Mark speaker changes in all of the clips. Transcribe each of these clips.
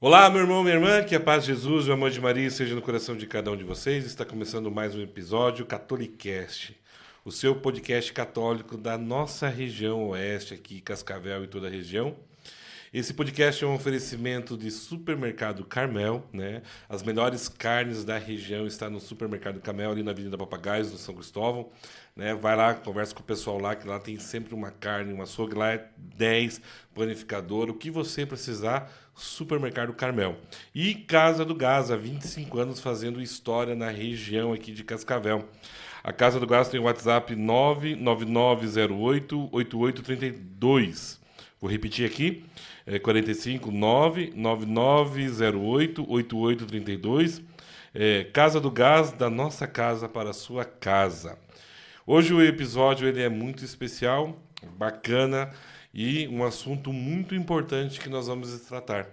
Speaker 1: Olá, meu irmão, minha irmã, que a paz de Jesus e o amor de Maria seja no coração de cada um de vocês. Está começando mais um episódio Catolicast, o seu podcast católico da nossa região oeste, aqui, Cascavel e toda a região. Esse podcast é um oferecimento de Supermercado Carmel, né? As melhores carnes da região estão no Supermercado Carmel, ali na Avenida Papagaios, no São Cristóvão, né? Vai lá, conversa com o pessoal lá, que lá tem sempre uma carne, uma açougue, lá é 10, panificador, o que você precisar, Supermercado Carmel. E Casa do Gás, há 25 anos fazendo história na região aqui de Cascavel. A Casa do Gás tem o WhatsApp 99908-8832. Vou repetir aqui, 45 99908-8832. Casa do Gás, da nossa casa para a sua casa. Hoje o episódio ele é muito especial, bacana e um assunto muito importante que nós vamos tratar.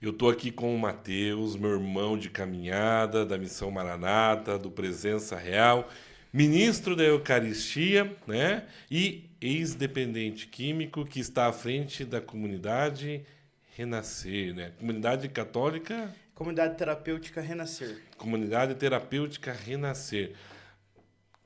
Speaker 1: Eu estou aqui com o Matheus, meu irmão de caminhada, da Missão Maranata, do Presença Real, ministro da Eucaristia, né? E ex-dependente químico que está à frente da comunidade Renascer, né? Comunidade católica,
Speaker 2: Comunidade Terapêutica Renascer.
Speaker 1: comunidade terapêutica Renascer.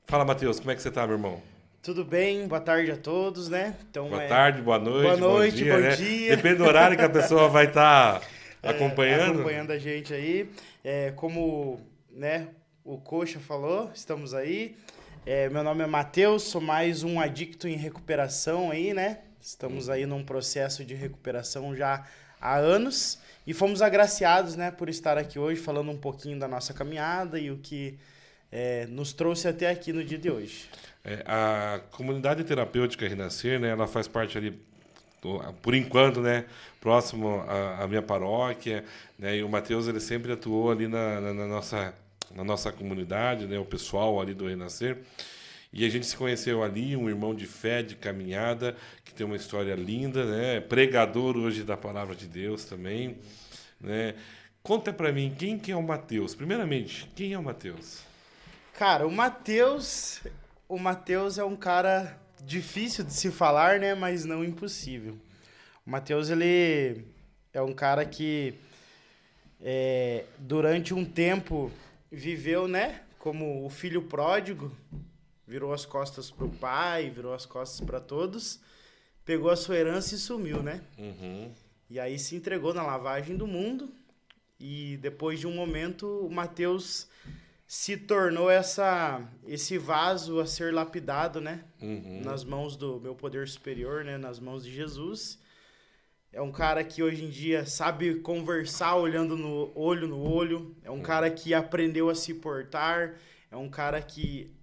Speaker 1: Fala, Matheus, como é que você tá, meu irmão?
Speaker 2: Tudo bem? Boa tarde a todos, né? Então,
Speaker 1: Boa tarde, boa noite,
Speaker 2: boa
Speaker 1: dia,
Speaker 2: bom
Speaker 1: né?
Speaker 2: dia.
Speaker 1: Depende do horário que a pessoa vai estar acompanhando.
Speaker 2: Acompanhando a gente aí. Como, né, o Coxa falou, estamos aí. Meu nome é Matheus, sou mais um adicto em recuperação aí, né? Estamos aí num processo de recuperação já há anos. E fomos agraciados, né, por estar aqui hoje falando um pouquinho da nossa caminhada e o que nos trouxe até aqui no dia de hoje.
Speaker 1: A comunidade terapêutica Renascer, né, ela faz parte ali, por enquanto, né, próximo à minha paróquia, né, e o Matheus ele sempre atuou ali na nossa comunidade, né, o pessoal ali do Renascer, e a gente se conheceu ali, um irmão de fé, de caminhada, que tem uma história linda, né, pregador hoje da palavra de Deus também, né. Conta pra mim, quem que é o Matheus? Primeiramente, quem é o Matheus?
Speaker 2: Cara, o Matheus é um cara difícil de se falar, né, mas não impossível. O Matheus, ele é um cara que durante um tempo viveu, né, como o filho pródigo, virou as costas pro pai, virou as costas para todos, pegou a sua herança e sumiu, né?
Speaker 1: Uhum.
Speaker 2: E aí se entregou na lavagem do mundo e depois de um momento o Matheus se tornou esse vaso a ser lapidado, né?
Speaker 1: Uhum.
Speaker 2: Nas mãos do meu poder superior, né? Nas mãos de Jesus. É um cara que hoje em dia sabe conversar olhando no olho. É um cara que aprendeu a se portar. É um cara que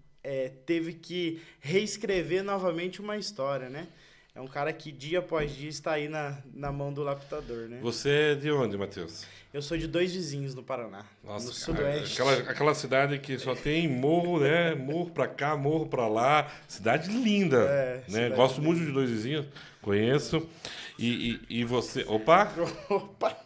Speaker 2: teve que reescrever novamente uma história, né? É um cara que dia após dia está aí na mão do lapidador, né?
Speaker 1: Você é de onde, Matheus?
Speaker 2: Eu sou de Dois Vizinhos, no Paraná,
Speaker 1: Nossa,
Speaker 2: no sudoeste.
Speaker 1: aquela cidade que só tem morro, né? Morro pra cá, morro pra lá. Cidade linda, né?
Speaker 2: Cidade
Speaker 1: Gosto
Speaker 2: linda.
Speaker 1: muito de Dois Vizinhos, conheço. E você... Opa!
Speaker 2: Opa!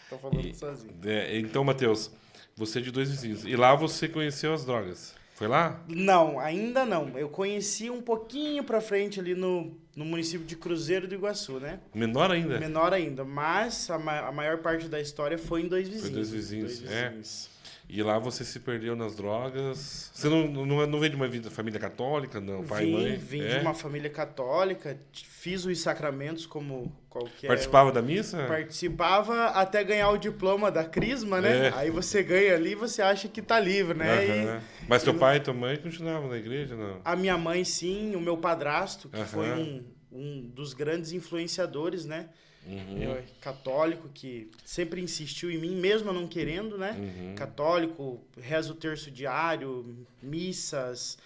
Speaker 2: Tô falando sozinho.
Speaker 1: Então, Matheus, você é de Dois Vizinhos. E lá você conheceu as drogas. Foi lá?
Speaker 2: Não, ainda não. Eu conheci um pouquinho pra frente ali no município de Cruzeiro do Iguaçu, né?
Speaker 1: Menor ainda.
Speaker 2: Menor ainda, mas a maior parte da história foi em Dois Vizinhos.
Speaker 1: Foi Dois Vizinhos,
Speaker 2: Dois Vizinhos.
Speaker 1: E lá você se perdeu nas drogas. Você não vem de uma família católica, não? Pai e mãe?
Speaker 2: Vim de uma família católica, fiz os sacramentos como qualquer...
Speaker 1: Participava da missa?
Speaker 2: Participava até ganhar o diploma da Crisma, né? Aí você ganha ali e você acha que tá livre, né?
Speaker 1: Aham. Mas teu pai e tua mãe continuavam na igreja, não?
Speaker 2: A minha mãe, sim, o meu padrasto, que foi
Speaker 1: Aham.
Speaker 2: um dos grandes influenciadores, né? Católico, que sempre insistiu em mim, mesmo eu não querendo, né? Católico, reza o terço diário, missas,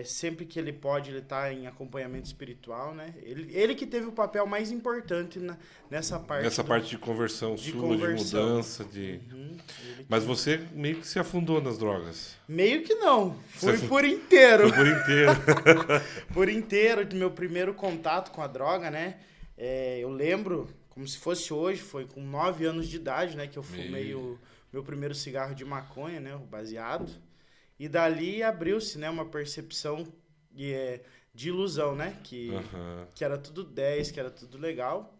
Speaker 2: sempre que ele pode, ele tá em acompanhamento espiritual, né? Ele que teve o papel mais importante nessa parte.
Speaker 1: Nessa parte de conversão
Speaker 2: de
Speaker 1: sua,
Speaker 2: conversão.
Speaker 1: de mudança, de... Mas você meio que se afundou nas drogas.
Speaker 2: Meio que não, fui
Speaker 1: Você
Speaker 2: por inteiro.
Speaker 1: Foi por inteiro.
Speaker 2: Por inteiro, de meu primeiro contato com a droga, né? Eu lembro, como se fosse hoje, foi com 9 anos de idade, né? Que eu fumei o meu primeiro cigarro de maconha, né? O baseado. E dali abriu-se, né? Uma percepção de ilusão, né? Que era tudo 10, que era tudo legal.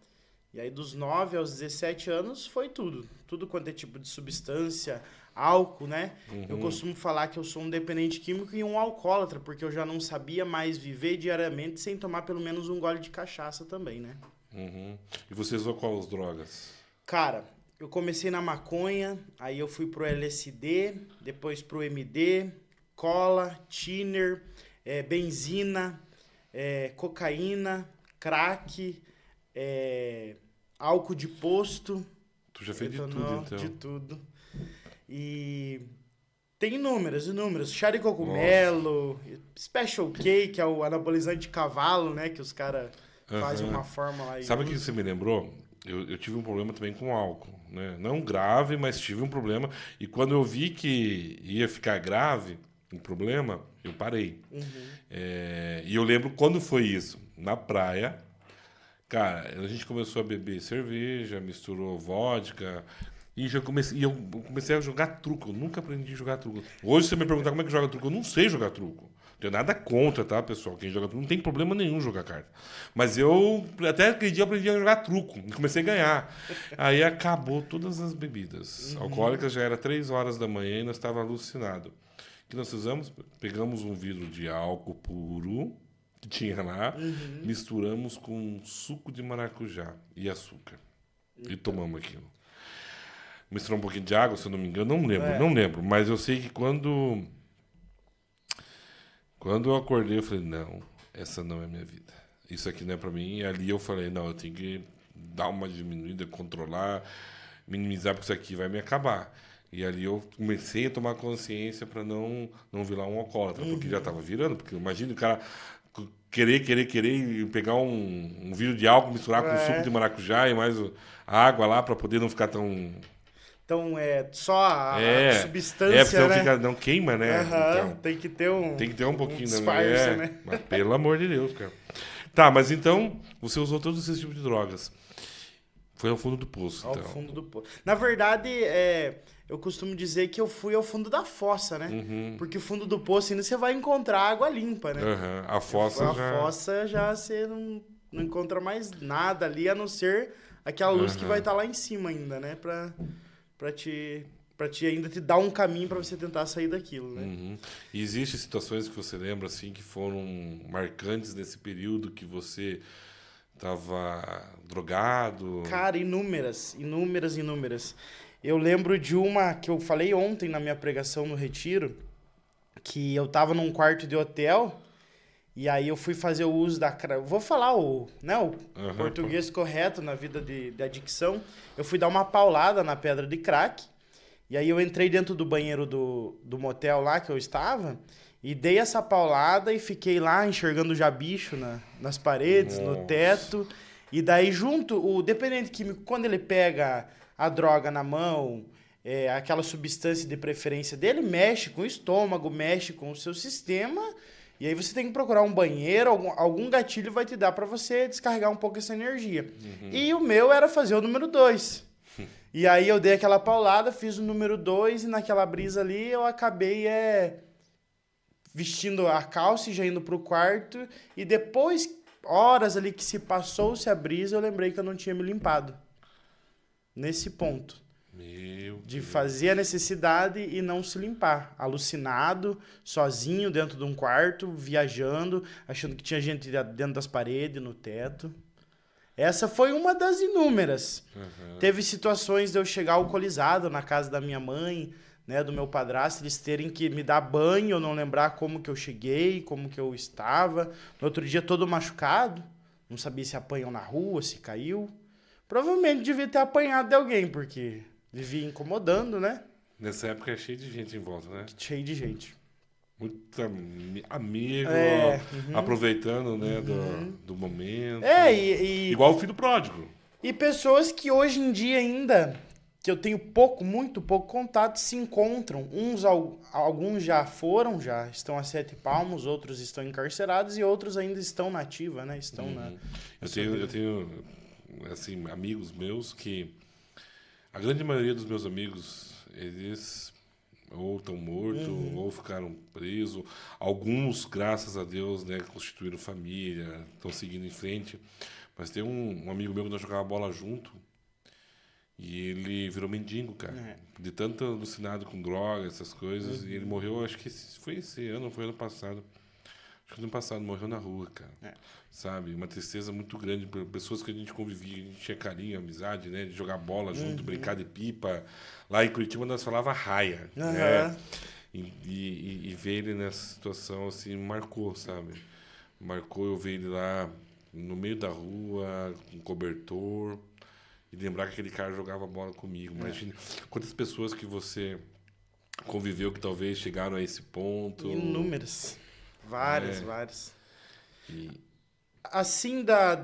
Speaker 2: E aí dos 9 aos 17 anos foi tudo. Tudo quanto é tipo de substância, álcool, né? Eu costumo falar que eu sou um dependente químico e um alcoólatra, porque eu já não sabia mais viver diariamente sem tomar pelo menos um gole de cachaça também, né?
Speaker 1: Uhum. E você usou quais drogas?
Speaker 2: Cara, eu comecei na maconha, aí eu fui pro LSD, depois pro MD, cola, thinner, benzina, cocaína, crack, álcool de posto,
Speaker 1: Tu já fez de tudo,
Speaker 2: etanol,
Speaker 1: então.
Speaker 2: de tudo. E tem inúmeros. Chá de
Speaker 1: Nossa.
Speaker 2: cogumelo, Special K, que é o anabolizante de cavalo, né? Que os caras fazem uma forma lá e
Speaker 1: Sabe o que
Speaker 2: usam.
Speaker 1: você me lembrou? Eu tive um problema também com álcool, né? Não grave, mas tive um problema. E quando eu vi que ia ficar grave o problema, eu parei. E eu lembro quando foi isso. Na praia, cara, a gente começou a beber cerveja, misturou vodka. E eu comecei a jogar truco. Eu nunca aprendi a jogar truco. Hoje, se você me perguntar como é que joga truco, eu não sei jogar truco. Não tenho nada contra, tá, pessoal? Quem joga truco não tem problema nenhum jogar carta. Mas eu, até aquele dia, aprendi a jogar truco. E comecei a ganhar. Aí acabou todas as bebidas alcoólicas. Já era 3 horas da manhã e nós estávamos alucinados. O que nós fizemos? Pegamos um vidro de álcool puro que tinha lá, misturamos com suco de maracujá e açúcar. E tomamos aquilo. Misturou um pouquinho de água, se eu não me engano, não lembro, mas eu sei que quando eu acordei, eu falei, não, essa não é a minha vida. Isso aqui não é pra mim. E ali eu falei, não, eu tenho que dar uma diminuída, controlar, minimizar, porque isso aqui vai me acabar. E ali eu comecei a tomar consciência para não virar um alcoólatra, porque já tava virando, porque imagina o cara querer e pegar um vidro de álcool, misturar com suco de maracujá e mais a água lá para poder não ficar tão...
Speaker 2: Então, só a
Speaker 1: Porque
Speaker 2: substância,
Speaker 1: senão
Speaker 2: né?
Speaker 1: fica, não queima, né? Então,
Speaker 2: Tem que ter um,
Speaker 1: tem que ter um pouquinho da
Speaker 2: disfarce, né?
Speaker 1: Mas pelo amor de Deus, cara. Tá, mas então, você usou todos esses tipos de drogas. Foi ao fundo do poço,
Speaker 2: Ao
Speaker 1: então.
Speaker 2: fundo do poço. Na verdade, eu costumo dizer que eu fui ao fundo da fossa, né? Porque o fundo do poço ainda você vai encontrar água limpa, né?
Speaker 1: A fossa já...
Speaker 2: fossa já você não encontra mais nada ali, a não ser aquela luz que vai estar lá em cima ainda, né? Pra te ainda te dar um caminho pra você tentar sair daquilo, né?
Speaker 1: E existem situações que você lembra, assim, que foram marcantes nesse período que você estava drogado?
Speaker 2: Cara, inúmeras. Eu lembro de uma que eu falei ontem na minha pregação no Retiro, que eu tava num quarto de hotel e aí eu fui fazer o uso vou falar o português correto na vida de adicção. Eu fui dar uma paulada na pedra de crack e aí eu entrei dentro do banheiro do motel lá que eu estava e dei essa paulada e fiquei lá enxergando já bicho nas paredes, no teto. E daí o dependente químico, quando ele pega a droga na mão, aquela substância de preferência dele, mexe com o estômago, mexe com o seu sistema, e aí você tem que procurar um banheiro, algum gatilho vai te dar para você descarregar um pouco essa energia. E o meu era fazer o número 2. E aí eu dei aquela paulada, fiz o número 2 e naquela brisa ali eu acabei vestindo a calça e já indo pro quarto, e depois, horas ali que se passou-se a brisa, eu lembrei que eu não tinha me limpado. Nesse ponto. De fazer a necessidade e não se limpar. Alucinado, sozinho dentro de um quarto, viajando, achando que tinha gente dentro das paredes, no teto. Essa foi uma das inúmeras. Teve situações de eu chegar alcoolizado na casa da minha mãe, né, do meu padrasto, eles terem que me dar banho, eu não lembrar como que eu cheguei, como que eu estava. No outro dia todo machucado, não sabia se apanhou na rua, se caiu. Provavelmente devia ter apanhado de alguém, porque vivia incomodando, né?
Speaker 1: Nessa época é cheio de gente em volta, né?
Speaker 2: Cheio de gente.
Speaker 1: Muito amigo, aproveitando, né, do momento. Igual o filho pródigo.
Speaker 2: E pessoas que hoje em dia ainda, que eu tenho muito pouco contato, se encontram. Alguns já foram, já estão a 7 palmos, outros estão encarcerados e outros ainda estão na ativa, né? Estão
Speaker 1: Eu tenho, assim, amigos meus que... A grande maioria dos meus amigos, eles ou estão mortos, ou ficaram presos. Alguns, graças a Deus, né, constituíram família, estão seguindo em frente. Mas tem um amigo meu que nós jogava bola junto e ele virou mendigo, cara. De tanto alucinado com droga, essas coisas. E ele morreu, acho que foi esse ano, foi ano passado. Acho que ano passado morreu na rua, cara. Sabe? Uma tristeza muito grande por pessoas que a gente convivia, a gente tinha carinho, amizade, né? De jogar bola junto, brincar de pipa. Lá em Curitiba nós falava raia, né? E ver ele nessa situação, assim, marcou, sabe? Marcou eu ver ele lá no meio da rua, com cobertor, e lembrar que aquele cara jogava bola comigo. Imagina quantas pessoas que você conviveu que talvez chegaram a esse ponto.
Speaker 2: Inúmeras. Várias.
Speaker 1: E...
Speaker 2: Assim, da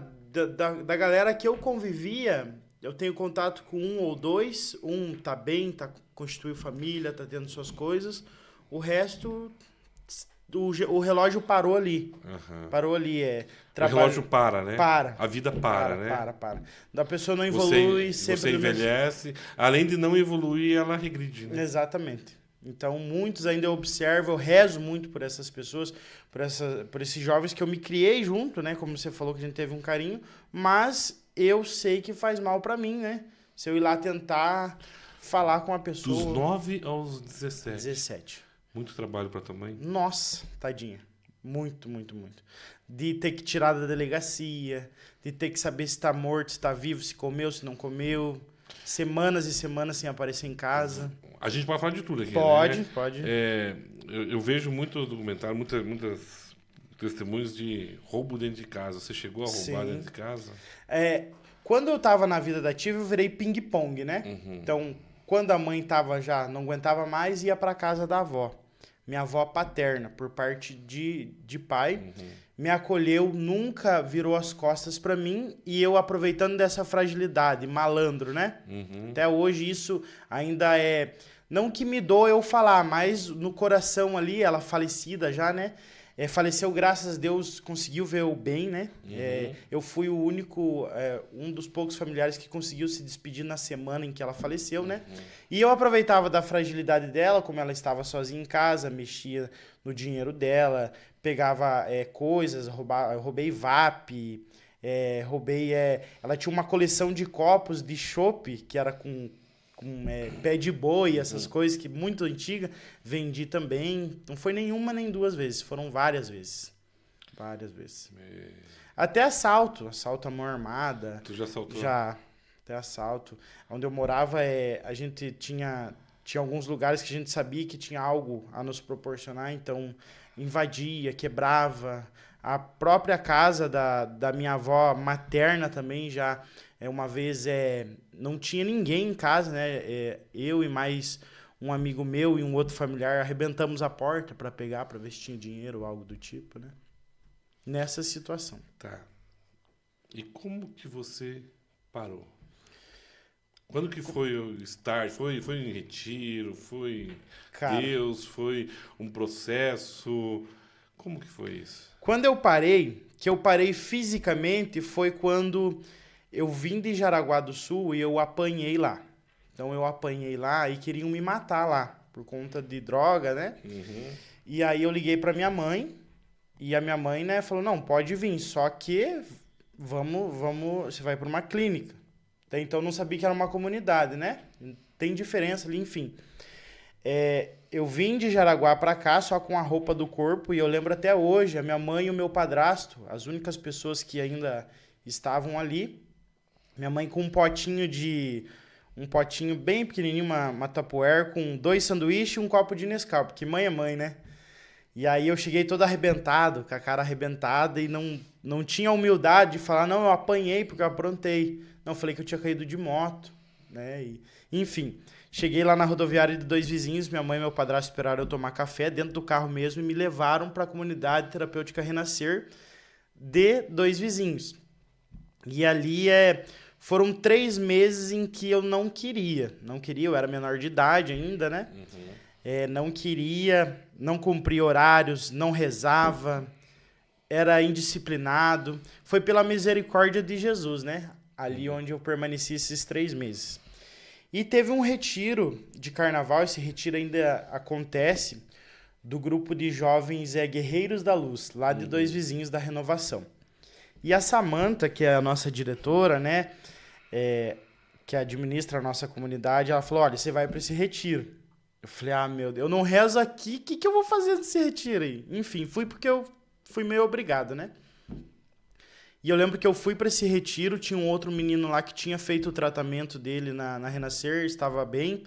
Speaker 2: galera que eu convivia, eu tenho contato com um ou dois. Um tá bem, constituiu família, tá tendo suas coisas. O resto, o relógio parou ali. Parou ali.
Speaker 1: O relógio para, né?
Speaker 2: Para.
Speaker 1: A vida para, né?
Speaker 2: Para. Da pessoa não evolui sempre.
Speaker 1: Você envelhece. Além de não evoluir, ela regride, né?
Speaker 2: Exatamente. Então, muitos ainda eu observo, eu rezo muito por essas pessoas, por esses jovens que eu me criei junto, né? Como você falou que a gente teve um carinho, mas eu sei que faz mal pra mim, né? Se eu ir lá tentar falar com a pessoa...
Speaker 1: Dos 9 aos 17.
Speaker 2: 17.
Speaker 1: Muito trabalho pra tua mãe?
Speaker 2: Nossa, tadinha. Muito. De ter que tirar da delegacia, de ter que saber se tá morto, se tá vivo, se comeu, se não comeu... Semanas e semanas sem aparecer em casa.
Speaker 1: A gente pode falar de tudo aqui,
Speaker 2: pode,
Speaker 1: né?
Speaker 2: Pode.
Speaker 1: Eu vejo muito documentário, muitas testemunhos de roubo dentro de casa. Você chegou a roubar dentro de casa?
Speaker 2: Quando eu tava na vida ativa, eu virei ping-pong, né? Então, quando a mãe tava já, não aguentava mais, ia pra casa da avó. Minha avó paterna, por parte de pai, me acolheu, nunca virou as costas pra mim, e eu aproveitando dessa fragilidade, malandro, né? Até hoje isso ainda é... Não que me doa eu falar, mas no coração ali, ela falecida já, né? Faleceu, graças a Deus, conseguiu ver o bem, né? Eu fui o único, um dos poucos familiares que conseguiu se despedir na semana em que ela faleceu, né? E eu aproveitava da fragilidade dela, como ela estava sozinha em casa, mexia no dinheiro dela, pegava coisas, roubei vape, roubei... ela tinha uma coleção de copos de chopp, que era com pé de boi, essas coisas que muito antiga, vendi também. Não foi nenhuma nem duas vezes, foram várias vezes. Até assalto à mão armada.
Speaker 1: Tu já assaltou?
Speaker 2: Já, até assalto. Onde eu morava, a gente tinha alguns lugares que a gente sabia que tinha algo a nos proporcionar, então invadia, quebrava. A própria casa da minha avó materna também já... uma vez não tinha ninguém em casa, né? Eu e mais um amigo meu e um outro familiar arrebentamos a porta para pegar, para ver se tinha dinheiro ou algo do tipo, né? Nessa situação.
Speaker 1: Tá. E como que você parou? Quando que foi o start? Foi em retiro? Foi Deus? Foi um processo? Como que foi isso?
Speaker 2: Quando eu parei, que eu parei fisicamente, foi quando... Eu vim de Jaraguá do Sul e eu apanhei lá. Então eu apanhei lá e queriam me matar lá, por conta de droga, né? E aí eu liguei pra minha mãe, e a minha mãe, né, falou, não, pode vir, só que vamos, você vai pra uma clínica. Até então eu não sabia que era uma comunidade, né? Tem diferença ali, enfim. Eu vim de Jaraguá pra cá só com a roupa do corpo, e eu lembro até hoje, a minha mãe e o meu padrasto, as únicas pessoas que ainda estavam ali. Minha mãe com um potinho bem pequenininho, uma Tupperware, com 2 sanduíches e um copo de Nescau, porque mãe é mãe, né? E aí eu cheguei todo arrebentado, com a cara arrebentada, e não tinha humildade de falar, não, eu apanhei porque eu aprontei. Não, eu falei que eu tinha caído de moto, né? Enfim, cheguei lá na rodoviária de 2 vizinhos, minha mãe e meu padrasto esperaram eu tomar café dentro do carro mesmo e me levaram para a comunidade terapêutica Renascer de 2 vizinhos. E ali foram 3 meses em que eu não queria, eu era menor de idade ainda, né? Não queria, não cumpria horários, não rezava, era indisciplinado. Foi pela misericórdia de Jesus, né? Ali onde eu permaneci esses 3 meses. E teve um retiro de carnaval, esse retiro ainda acontece, do grupo de jovens Guerreiros da Luz, lá de 2 vizinhos da Renovação. E a Samantha, que é a nossa diretora, né, que administra a nossa comunidade, ela falou, olha, você vai para esse retiro. Eu falei, meu Deus, eu não rezo aqui, o que eu vou fazer nesse retiro aí? Enfim, fui porque eu fui meio obrigado, né? E eu lembro que eu fui para esse retiro, tinha um outro menino lá que tinha feito o tratamento dele na Renascer, estava bem.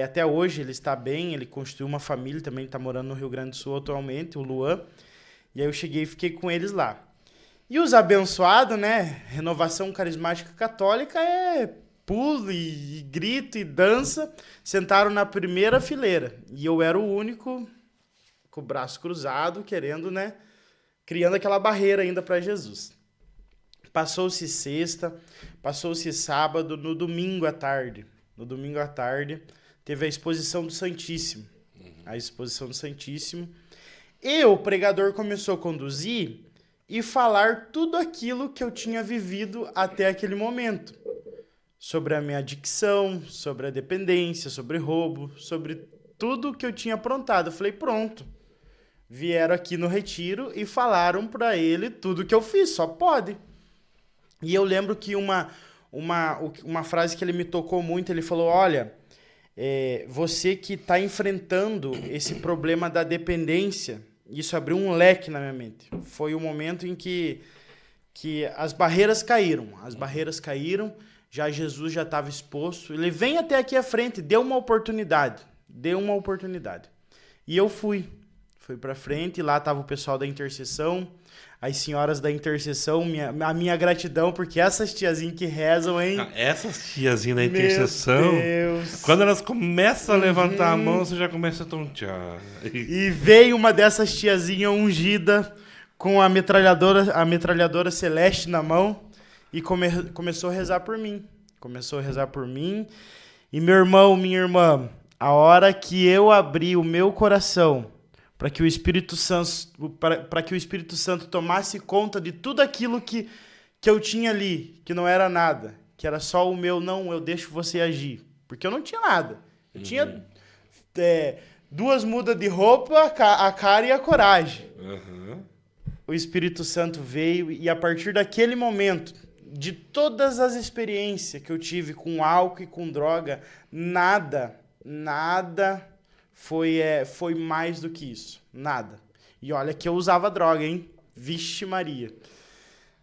Speaker 2: Até hoje ele está bem, ele constituiu uma família, também está morando no Rio Grande do Sul atualmente, o Luan. E aí eu cheguei e fiquei com eles lá. E os abençoados, né? Renovação Carismática Católica é pulo e grito e dança. Sentaram na primeira fileira. E eu era o único com o braço cruzado, querendo, né? Criando aquela barreira ainda para Jesus. Passou-se sexta, passou-se sábado, no domingo à tarde. No domingo à tarde, teve a exposição do Santíssimo. A exposição do Santíssimo. E o pregador começou a conduzir e falar tudo aquilo que eu tinha vivido até aquele momento. Sobre a minha adicção, sobre a dependência, sobre roubo, sobre tudo que eu tinha aprontado. Eu falei, pronto. Vieram aqui no retiro e falaram para ele tudo que eu fiz, só pode. E eu lembro que uma frase que ele me tocou muito, ele falou, olha, você que está enfrentando esse problema da dependência, isso abriu um leque na minha mente. Foi o momento em que as barreiras caíram. As barreiras caíram, já Jesus já estava exposto. Ele vem até aqui à frente, deu uma oportunidade. Deu uma oportunidade. E eu fui para frente, lá estava o pessoal da intercessão, as senhoras da intercessão, a minha gratidão, porque essas tiazinhas que rezam, hein?
Speaker 1: Essas tiazinhas da intercessão,
Speaker 2: meu Deus.
Speaker 1: Quando elas começam a levantar a mão, você já começa a tontear.
Speaker 2: E veio uma dessas tiazinhas ungida com a metralhadora celeste na mão e começou a rezar por mim. Começou a rezar por mim. E meu irmão, minha irmã, a hora que eu abri o meu coração para que o Espírito Santo tomasse conta de tudo aquilo que eu tinha ali, que não era nada, que era só o meu, não, eu deixo você agir. Porque eu não tinha nada. Eu tinha 2 mudas de roupa, a cara e a coragem. O Espírito Santo veio e a partir daquele momento, de todas as experiências que eu tive com álcool e com droga, nada foi mais do que isso. Nada. E olha que eu usava droga, hein? Vixe Maria.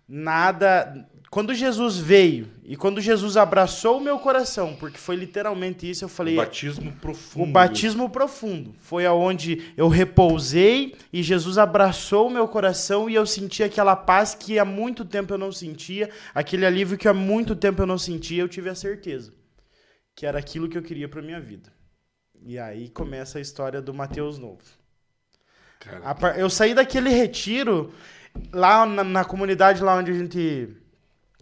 Speaker 2: Nada. Quando Jesus veio e quando Jesus abraçou o meu coração, porque foi literalmente isso, eu falei...
Speaker 1: O batismo profundo.
Speaker 2: O batismo profundo. Foi aonde eu repousei e Jesus abraçou o meu coração e eu senti aquela paz que há muito tempo eu não sentia, aquele alívio que há muito tempo eu não sentia, eu tive a certeza que era aquilo que eu queria para minha vida. E aí começa a história do Mateus Novo. Eu saí daquele retiro, lá na comunidade lá onde a gente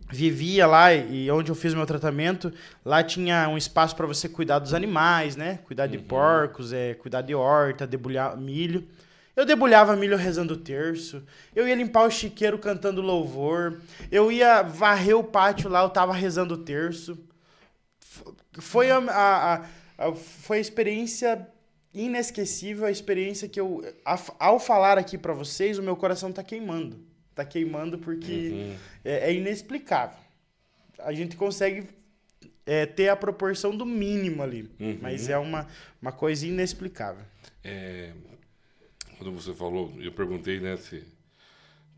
Speaker 2: vivia lá e onde eu fiz meu tratamento, lá tinha um espaço para você cuidar dos animais, né? Cuidar de porcos, cuidar de horta, debulhar milho. Eu debulhava milho rezando o terço, eu ia limpar o chiqueiro cantando louvor, eu ia varrer o pátio lá, eu tava rezando o terço. Foi foi a experiência inesquecível, a experiência que eu... Ao falar aqui pra vocês, o meu coração tá queimando. Tá queimando porque é inexplicável. A gente consegue ter a proporção do mínimo ali, mas é uma coisa inexplicável.
Speaker 1: Quando você falou, eu perguntei, né, se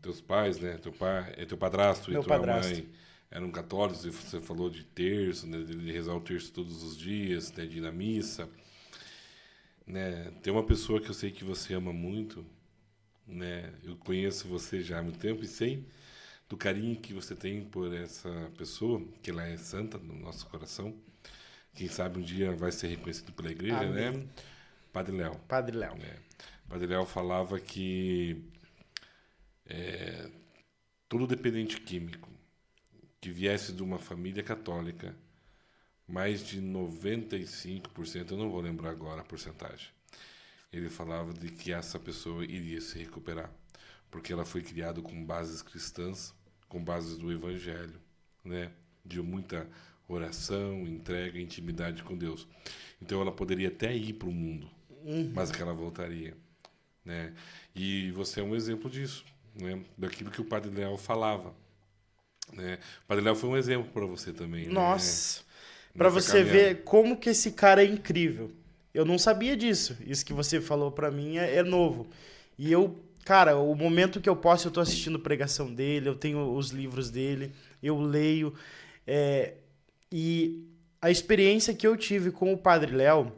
Speaker 1: teus pais, né, teu padrasto
Speaker 2: Meu
Speaker 1: e tua
Speaker 2: padrasto.
Speaker 1: mãe eram católicos, e você falou de terço, né, de rezar o terço todos os dias, né, de ir na missa, né? Tem uma pessoa que eu sei que você ama muito, né? Eu conheço você já há muito tempo e sei do carinho que você tem por essa pessoa, que ela é santa no nosso coração. Quem sabe um dia vai ser reconhecido pela igreja,
Speaker 2: Amém.
Speaker 1: né? Padre Léo.
Speaker 2: Padre Léo.
Speaker 1: Padre Léo falava que todo dependente químico que viesse de uma família católica, mais de 95%, eu não vou lembrar agora a porcentagem, ele falava de que essa pessoa iria se recuperar, porque ela foi criada com bases cristãs, com bases do Evangelho, né? De muita oração, entrega, intimidade com Deus. Então ela poderia até ir para o mundo, mas que ela voltaria, né? E você é um exemplo disso, né, daquilo que o Padre Léo falava. Né? O Padre Léo foi um exemplo para você também.
Speaker 2: Nossa,
Speaker 1: né?
Speaker 2: para
Speaker 1: Nessa
Speaker 2: você
Speaker 1: caminhada.
Speaker 2: ver como que esse cara é incrível. Eu não sabia disso. Isso que você falou para mim é novo. E eu, cara, o momento que eu posso, eu tô assistindo pregação dele, eu tenho os livros dele, eu leio. E a experiência que eu tive com o Padre Léo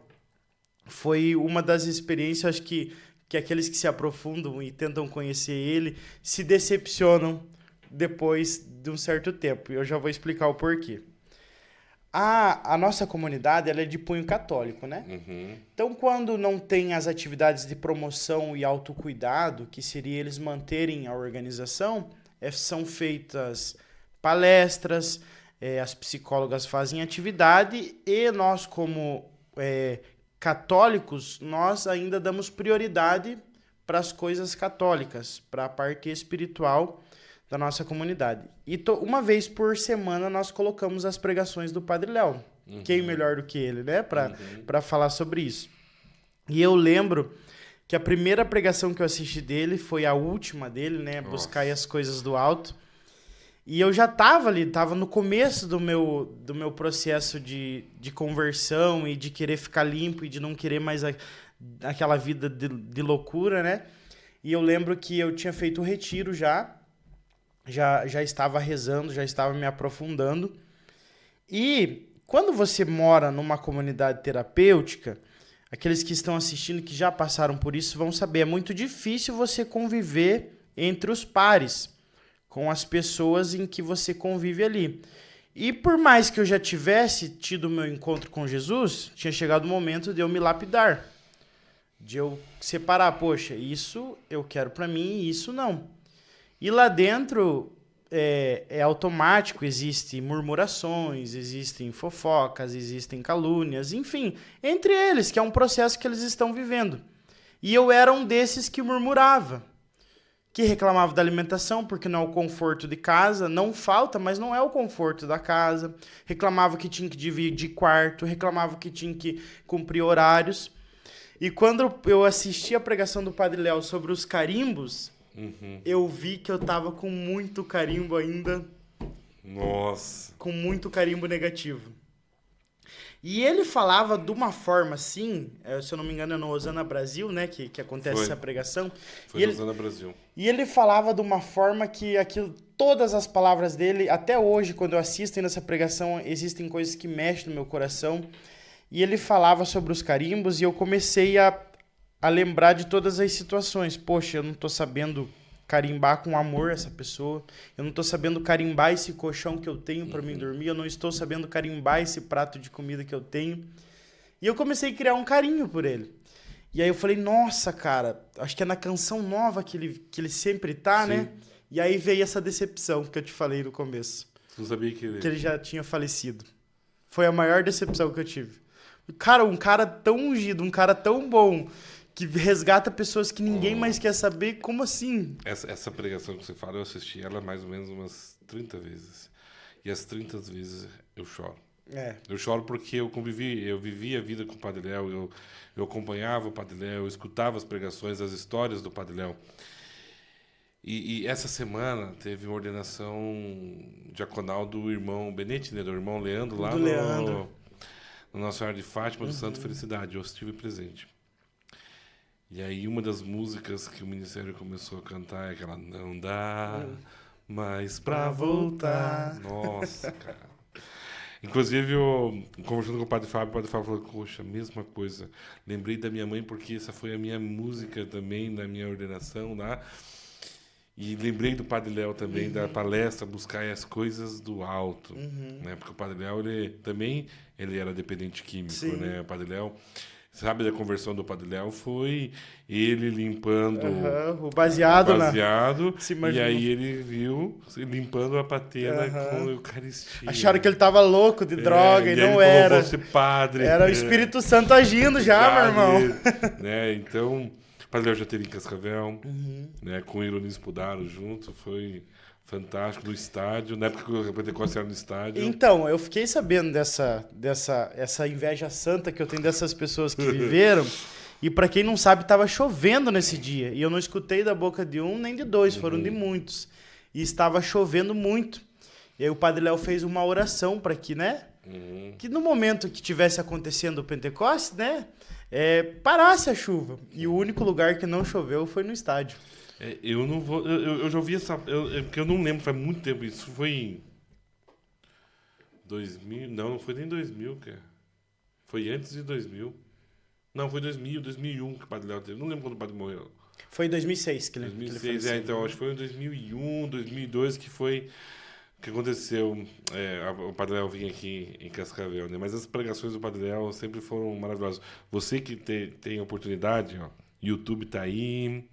Speaker 2: foi uma das experiências, acho que aqueles que se aprofundam e tentam conhecer ele se decepcionam depois de um certo tempo. E eu já vou explicar o porquê. A nossa comunidade ela é de punho católico, né?
Speaker 1: Uhum.
Speaker 2: Então, quando não tem as atividades de promoção e autocuidado, que seria eles manterem a organização, são feitas palestras, as psicólogas fazem atividade e nós, como católicos, nós ainda damos prioridade para as coisas católicas, para a parte espiritual da nossa comunidade. E uma vez por semana nós colocamos as pregações do Padre Léo.
Speaker 1: Uhum.
Speaker 2: Quem melhor do que ele, né? Para falar sobre isso. E eu lembro que a primeira pregação que eu assisti dele foi a última dele, né?
Speaker 1: Nossa.
Speaker 2: Buscar as coisas do alto. E eu já estava ali, estava no começo do meu processo de conversão e de querer ficar limpo e de não querer mais aquela vida de loucura, né? E eu lembro que eu tinha feito o retiro já estava rezando, já estava me aprofundando. E quando você mora numa comunidade terapêutica, aqueles que estão assistindo, que já passaram por isso, vão saber, é muito difícil você conviver entre os pares, com as pessoas em que você convive ali. E por mais que eu já tivesse tido o meu encontro com Jesus, tinha chegado o momento de eu me lapidar, de eu separar, poxa, isso eu quero para mim e isso não. E lá dentro é automático, existem murmurações, existem fofocas, existem calúnias, enfim, entre eles, que é um processo que eles estão vivendo. E eu era um desses que murmurava, que reclamava da alimentação, porque não é o conforto de casa, não falta, mas não é o conforto da casa, reclamava que tinha que dividir quarto, reclamava que tinha que cumprir horários. E quando eu assisti a pregação do Padre Léo sobre os carimbos, eu vi que eu tava com muito carimbo ainda.
Speaker 1: Nossa.
Speaker 2: Com muito carimbo negativo. E ele falava de uma forma assim, se eu não me engano é no Osana Brasil, né, que acontece essa pregação.
Speaker 1: Foi no Osana Brasil.
Speaker 2: E ele falava de uma forma que todas as palavras dele, até hoje, quando eu assisto nessa pregação, existem coisas que mexem no meu coração. E ele falava sobre os carimbos e eu comecei a lembrar de todas as situações. Poxa, eu não tô sabendo carimbar com amor essa pessoa. Eu não tô sabendo carimbar esse colchão que eu tenho para mim dormir. Eu não estou sabendo carimbar esse prato de comida que eu tenho. E eu comecei a criar um carinho por ele. E aí eu falei, nossa, cara, acho que é na canção nova que ele sempre tá,
Speaker 1: Sim.
Speaker 2: né? E aí veio essa decepção que eu te falei no começo.
Speaker 1: Você não sabia que
Speaker 2: ele já tinha falecido. Foi a maior decepção que eu tive. Cara, um cara tão ungido, um cara tão bom, que resgata pessoas que ninguém mais quer saber, como assim?
Speaker 1: Essa pregação que você fala, eu assisti ela mais ou menos umas 30 vezes. E as 30 vezes eu choro. Eu choro porque eu vivi a vida com o Padre Léo, eu acompanhava o Padre Léo, eu escutava as pregações, as histórias do Padre Léo. E essa semana teve uma ordenação diaconal do irmão Benete, né, do irmão Leandro, lá no Nossa Senhora de Fátima, do Santo Felicidade. Eu estive presente. E aí uma das músicas que o ministério começou a cantar é aquela Não Dá Mais Pra Voltar. Nossa, cara. Inclusive, eu conversando com o Padre Fábio falou, poxa, mesma coisa. Lembrei da minha mãe porque essa foi a minha música também, da minha ordenação lá. E lembrei do Padre Léo também, da palestra Buscar as Coisas do Alto. Né? Porque o Padre Léo, ele era dependente químico,
Speaker 2: Sim.
Speaker 1: né? O Padre Léo, sabe da conversão do Padre Léo? Foi ele limpando
Speaker 2: o baseado,
Speaker 1: e aí ele viu limpando a patena com a Eucaristia.
Speaker 2: Acharam que ele tava louco de droga e não
Speaker 1: ele
Speaker 2: era.
Speaker 1: Falou, você padre.
Speaker 2: Era o Espírito Santo agindo já, meu irmão.
Speaker 1: Né? Então, o Padre Léo já teve em Cascavel, né? Com o Ironismo Spudaro junto, foi fantástico, no estádio, na época que o Pentecostes era no estádio.
Speaker 2: Então, eu fiquei sabendo dessa inveja santa que eu tenho dessas pessoas que viveram, E para quem não sabe, estava chovendo nesse dia. E eu não escutei da boca de um nem de dois, foram de muitos. E estava chovendo muito. E aí o Padre Léo fez uma oração para que, né? Que no momento que tivesse acontecendo o Pentecostes, né? Parasse a chuva. E o único lugar que não choveu foi no estádio.
Speaker 1: Eu não vou. Eu já ouvi essa. Porque eu não lembro, faz muito tempo. Isso foi em 2000. Não foi nem 2000, cara. Foi antes de 2000. Não, foi 2000, 2001 que o Padre Léo teve. Não lembro quando o padre morreu.
Speaker 2: Foi em 2006 que ele
Speaker 1: 2006, então acho que foi em 2001, 2002 que foi. Que aconteceu, o Padre Léo vinha aqui em Cascavel, né? Mas as pregações do Padre Léo sempre foram maravilhosas. Você que tem oportunidade, ó, YouTube tá aí,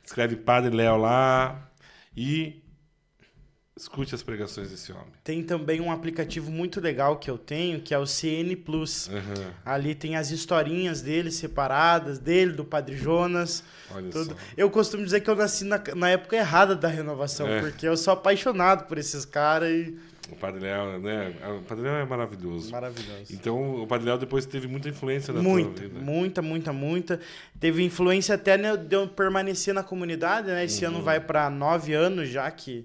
Speaker 1: escreve Padre Léo lá e escute as pregações desse homem.
Speaker 2: Tem também um aplicativo muito legal que eu tenho, que é o CN Plus.
Speaker 1: Uhum.
Speaker 2: Ali tem as historinhas dele separadas, dele, do Padre Jonas.
Speaker 1: Olha
Speaker 2: tudo.
Speaker 1: só.
Speaker 2: Eu costumo dizer que eu nasci na época errada da renovação, porque eu sou apaixonado por esses caras e...
Speaker 1: O Padre Léo, né? O Padre Léo é maravilhoso.
Speaker 2: Maravilhoso.
Speaker 1: Então, o Padre Léo depois teve muita influência na tua vida.
Speaker 2: Muita. Teve influência até de eu permanecer na comunidade, né? Esse ano vai para 9 anos já que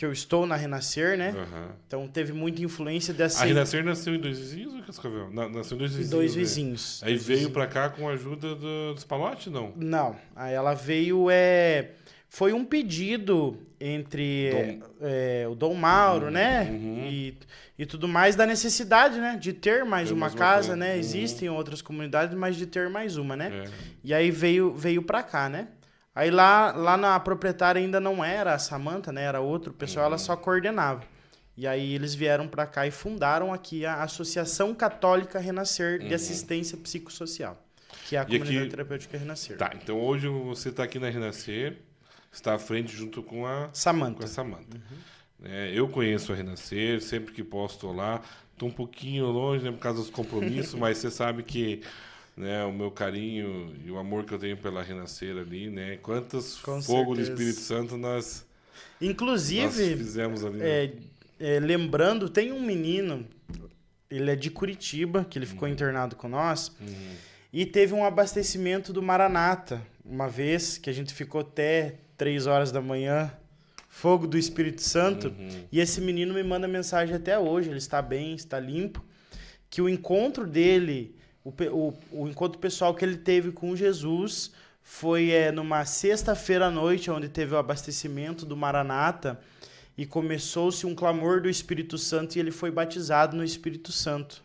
Speaker 2: eu estou na Renascer, né? Então teve muita influência dessa...
Speaker 1: A Renascer nasceu em Dois Vizinhos ou Cascavel? Nasceu em Dois Vizinhos.
Speaker 2: Dois Vizinhos.
Speaker 1: Aí veio pra cá com a ajuda dos Palote, não?
Speaker 2: Não. Aí ela veio... Foi um pedido entre o Dom Mauro, né? E tudo mais, da necessidade, né? De ter mais uma casa, né? Existem outras comunidades, mas de ter mais uma, né? E aí veio pra cá, né? Aí lá na proprietária ainda não era a Samanta, né? Era outro pessoal, ela só coordenava. E aí eles vieram para cá e fundaram aqui a Associação Católica Renascer de Assistência Psicossocial, que é a comunidade terapêutica Renascer.
Speaker 1: Tá, então hoje você está aqui na Renascer, está à frente junto com a
Speaker 2: Samanta.
Speaker 1: Eu conheço a Renascer, sempre que posso estou lá. Estou um pouquinho longe, né, por causa dos compromissos, mas você sabe que... Né, o meu carinho e o amor que eu tenho pela Renascer ali, né? Quantos fogos do Espírito Santo nós fizemos ali.
Speaker 2: Lembrando, tem um menino, ele é de Curitiba, que ele ficou internado com nós, e teve um abastecimento do Maranata, uma vez que a gente ficou até 3 horas da manhã, fogo do Espírito Santo, e esse menino me manda mensagem até hoje, ele está bem, está limpo, que o encontro dele... O encontro pessoal que ele teve com Jesus foi numa sexta-feira à noite, onde teve o abastecimento do Maranata, e começou-se um clamor do Espírito Santo e ele foi batizado no Espírito Santo.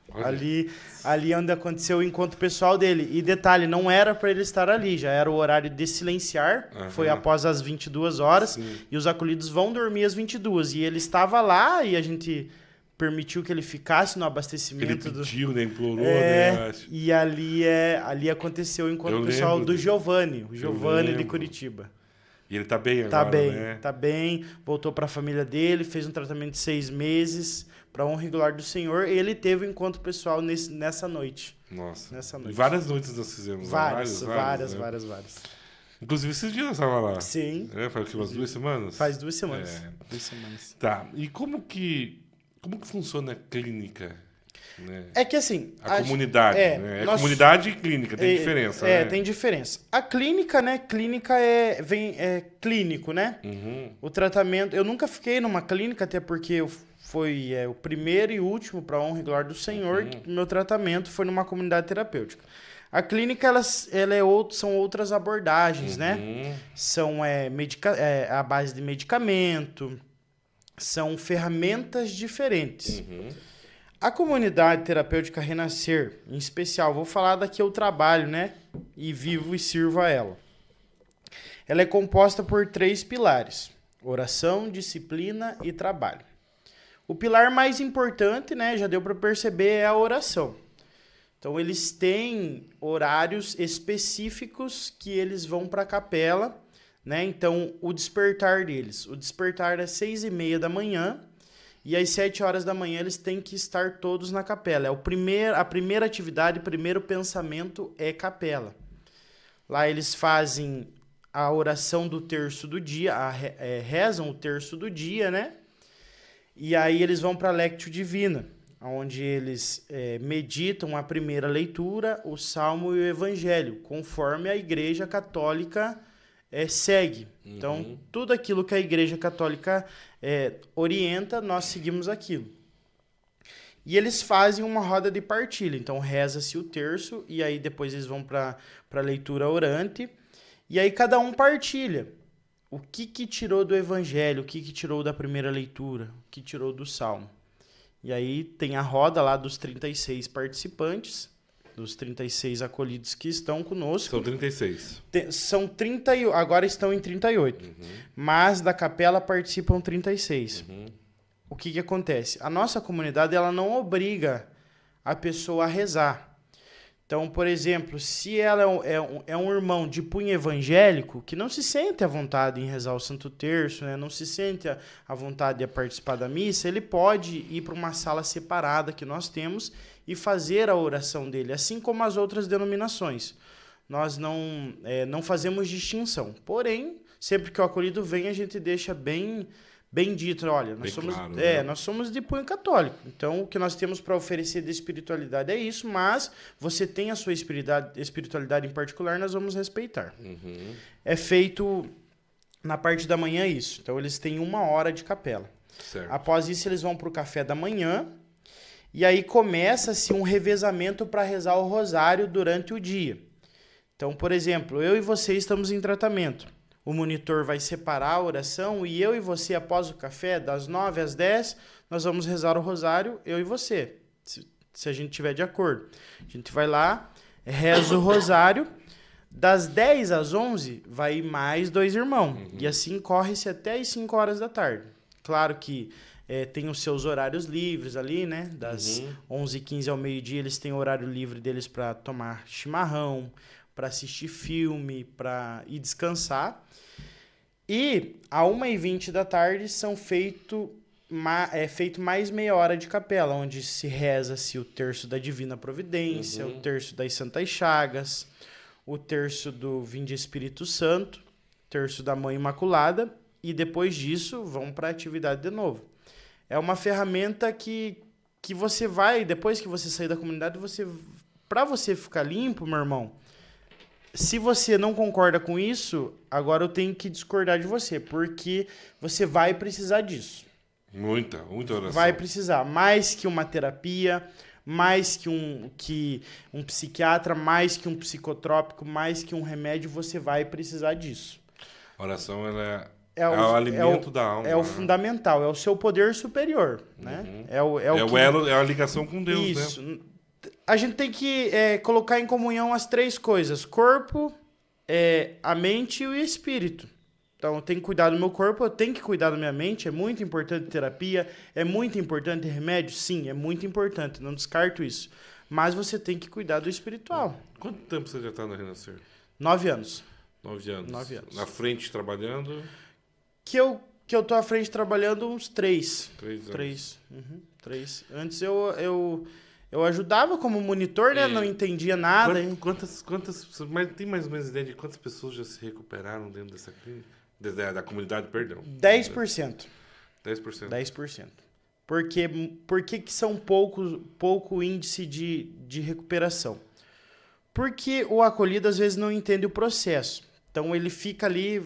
Speaker 2: Ali onde aconteceu o encontro pessoal dele. E detalhe, não era para ele estar ali, já era o horário de silenciar, foi após as 22 horas, e os acolhidos vão dormir às 22. E ele estava lá e a gente... permitiu que ele ficasse no abastecimento.
Speaker 1: Ele pediu, né? Implorou, né?
Speaker 2: E ali aconteceu o encontro pessoal do Giovanni, o Giovanni de Curitiba.
Speaker 1: E ele tá bem agora, né?
Speaker 2: Tá bem, voltou para a família dele, fez um tratamento de 6 meses, para honra e glória do Senhor, e ele teve um encontro pessoal nessa noite.
Speaker 1: Nossa.
Speaker 2: Nessa noite.
Speaker 1: E várias noites nós fizemos.
Speaker 2: Várias.
Speaker 1: Inclusive, esses dias nós estávamos lá.
Speaker 2: Sim.
Speaker 1: Faz umas 2 semanas?
Speaker 2: Faz 2 semanas. 2 semanas.
Speaker 1: Tá, e como que funciona a clínica? Né?
Speaker 2: É que assim...
Speaker 1: A comunidade, né? Comunidade e clínica, tem diferença, né?
Speaker 2: Tem diferença. A clínica, né? Clínica é clínico, né? O tratamento... Eu nunca fiquei numa clínica, até porque foi o primeiro e último, para honra e glória do Senhor, que meu tratamento foi numa comunidade terapêutica. A clínica, são outras abordagens, né? São a base de medicamento... São ferramentas diferentes. A comunidade terapêutica Renascer, em especial, vou falar da que eu trabalho, né? E vivo e sirvo a ela. Ela é composta por 3 pilares: oração, disciplina e trabalho. O pilar mais importante, né? Já deu para perceber, é a oração. Então, eles têm horários específicos que eles vão para a capela, né? Então, o despertar deles. O despertar é 6h30 da manhã e às 7 horas da manhã eles têm que estar todos na capela. A primeira atividade, o primeiro pensamento é capela. Lá eles fazem a oração do terço do dia, rezam o terço do dia, né? E aí eles vão para a Lectio Divina, onde eles meditam a primeira leitura, o Salmo e o Evangelho, conforme a Igreja Católica segue. Então, tudo aquilo que a Igreja Católica orienta, nós seguimos aquilo. E eles fazem uma roda de partilha. Então, reza-se o terço, e aí depois eles vão para a leitura orante, e aí cada um partilha. O que tirou do Evangelho, o que tirou da primeira leitura, o que tirou do Salmo. E aí tem a roda lá dos 36 participantes, dos 36 acolhidos que estão conosco.
Speaker 1: São 36.
Speaker 2: São 30, agora estão em 38, mas da capela participam 36. O que acontece? A nossa comunidade ela não obriga a pessoa a rezar. Então, por exemplo, se ela é um irmão de punho evangélico que não se sente à vontade em rezar o Santo Terço, né? Não se sente à vontade de participar da missa, ele pode ir para uma sala separada que nós temos e fazer a oração dele, assim como as outras denominações. Nós não fazemos distinção. Porém, sempre que o acolhido vem, a gente deixa bem dito, olha, nós somos de punho católico, então o que nós temos para oferecer de espiritualidade é isso, mas você tem a sua espiritualidade em particular, nós vamos respeitar. É feito na parte da manhã isso, então eles têm 1 hora de capela.
Speaker 1: Certo.
Speaker 2: Após isso eles vão para o café da manhã, e aí começa-se um revezamento para rezar o rosário durante o dia. Então, por exemplo, eu e você estamos em tratamento. O monitor vai separar a oração e eu e você, após o café, das 9 às 10, nós vamos rezar o rosário, eu e você, se a gente estiver de acordo. A gente vai lá, reza o rosário, das 10 às 11 vai mais 2 irmãos. E assim corre-se até as 5 horas da tarde. Claro que tem os seus horários livres ali, né? Das 11h15 ao meio-dia eles têm o horário livre deles para tomar chimarrão, para assistir filme, para ir descansar. E a 1h20 da tarde é feito mais meia hora de capela, onde se reza-se o terço da Divina Providência, o terço das Santas Chagas, o terço do Vinde Espírito Santo, o terço da Mãe Imaculada, e depois disso vão para a atividade de novo. É uma ferramenta que você vai, depois que você sair da comunidade, para você ficar limpo, meu irmão, se você não concorda com isso, agora eu tenho que discordar de você, porque você vai precisar disso.
Speaker 1: Muita oração.
Speaker 2: Vai precisar, mais que uma terapia, mais que um psiquiatra, mais que um psicotrópico, mais que um remédio, você vai precisar disso.
Speaker 1: A oração é o alimento da alma.
Speaker 2: É o fundamental, é o seu poder superior. Né?
Speaker 1: É a ligação com Deus,
Speaker 2: isso,
Speaker 1: né?
Speaker 2: A gente tem que colocar em comunhão as 3 coisas: corpo, a mente e o espírito. Então, eu tenho que cuidar do meu corpo, eu tenho que cuidar da minha mente. É muito importante terapia, é muito importante remédio? Sim, é muito importante, não descarto isso. Mas você tem que cuidar do espiritual.
Speaker 1: Quanto tempo você já está na Renascer?
Speaker 2: 9 anos.
Speaker 1: 9 anos.
Speaker 2: 9 anos.
Speaker 1: Na frente trabalhando?
Speaker 2: Que eu tô à frente trabalhando uns 3.
Speaker 1: 3 anos.
Speaker 2: 3. Antes eu ajudava como monitor, né? Não entendia nada.
Speaker 1: Quantas, mas tem mais ou menos ideia de quantas pessoas já se recuperaram dentro dessa clínica? Da comunidade, perdão.
Speaker 2: 10%.
Speaker 1: 10%.
Speaker 2: 10%. Por que são pouco índice de recuperação? Porque o acolhido às vezes não entende o processo. Então ele fica ali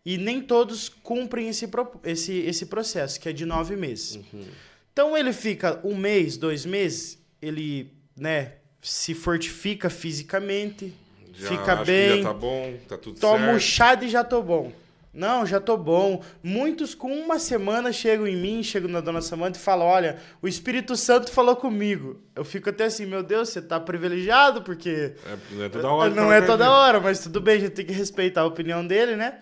Speaker 2: e nem todos cumprem esse processo, que é de 9 meses. Então ele fica 1 mês, 2 meses, ele, né, se fortifica fisicamente, fica bem.
Speaker 1: Já tá bom, tá tudo certo.
Speaker 2: Toma um chá de já tô bom. Não, já tô bom. Muitos com 1 semana chegam em mim, chegam na Dona Samanta e falam: olha, o Espírito Santo falou comigo. Eu fico até assim, meu Deus, você tá privilegiado, porque...
Speaker 1: Não é toda hora.
Speaker 2: Não é toda hora, mas tudo bem, a gente tem que respeitar a opinião dele, né?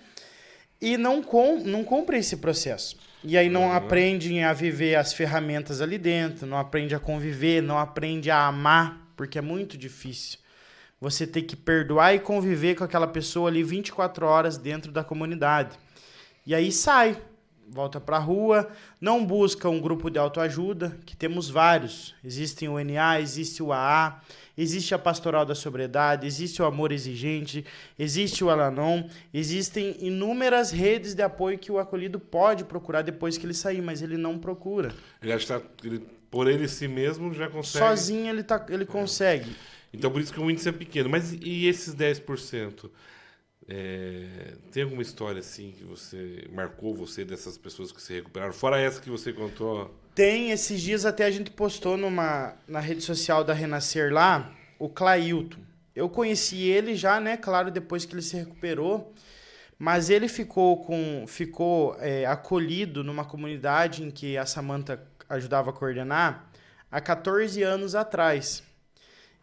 Speaker 2: E não cumpre esse processo. E aí não aprendem a viver as ferramentas ali dentro, não aprende a conviver, não aprende a amar, porque é muito difícil. Você tem que perdoar e conviver com aquela pessoa ali 24 horas dentro da comunidade. E aí sai, volta para a rua, não busca um grupo de autoajuda, que temos vários. Existem o NA, existe o AA, existe a Pastoral da Sobriedade, existe o Amor Exigente, existe o Alanon, existem inúmeras redes de apoio que o acolhido pode procurar depois que ele sair, mas ele não procura.
Speaker 1: Ele por ele si mesmo já consegue.
Speaker 2: Sozinho ele consegue.
Speaker 1: Então por isso que o índice é pequeno. Mas e esses 10%? Tem alguma história assim que você marcou você dessas pessoas que se recuperaram? Fora essa que você contou.
Speaker 2: Tem, esses dias até a gente postou na rede social da Renascer lá, o Clailton. Eu conheci ele já, né, claro, depois que ele se recuperou, mas ele ficou acolhido numa comunidade em que a Samantha ajudava a coordenar há 14 anos atrás.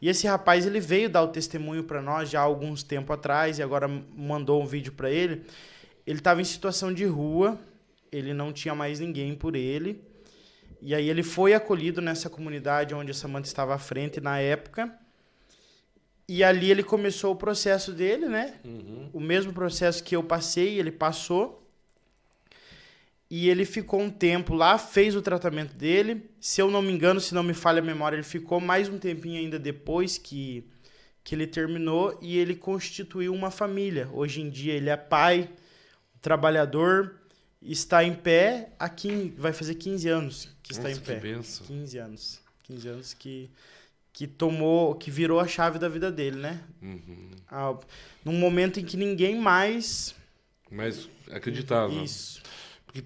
Speaker 2: E esse rapaz, ele veio dar o testemunho para nós já há alguns tempo atrás e agora mandou um vídeo para ele. Ele estava em situação de rua, ele não tinha mais ninguém por ele. E aí ele foi acolhido nessa comunidade onde a Samantha estava à frente na época. E ali ele começou o processo dele, né?
Speaker 1: Uhum.
Speaker 2: O mesmo processo que eu passei, ele passou. E ele ficou um tempo lá, fez o tratamento dele. Se eu não me engano, se não me falha a memória, ele ficou mais um tempinho ainda depois que ele terminou. E ele constituiu uma família. Hoje em dia ele é pai, trabalhador, está em pé. Vai fazer 15 anos que está em pé.
Speaker 1: Que benção.
Speaker 2: 15 anos. 15 anos que virou a chave da vida dele, né?
Speaker 1: Uhum.
Speaker 2: Num momento em que ninguém mais...
Speaker 1: Mas acreditava.
Speaker 2: Isso.
Speaker 1: Porque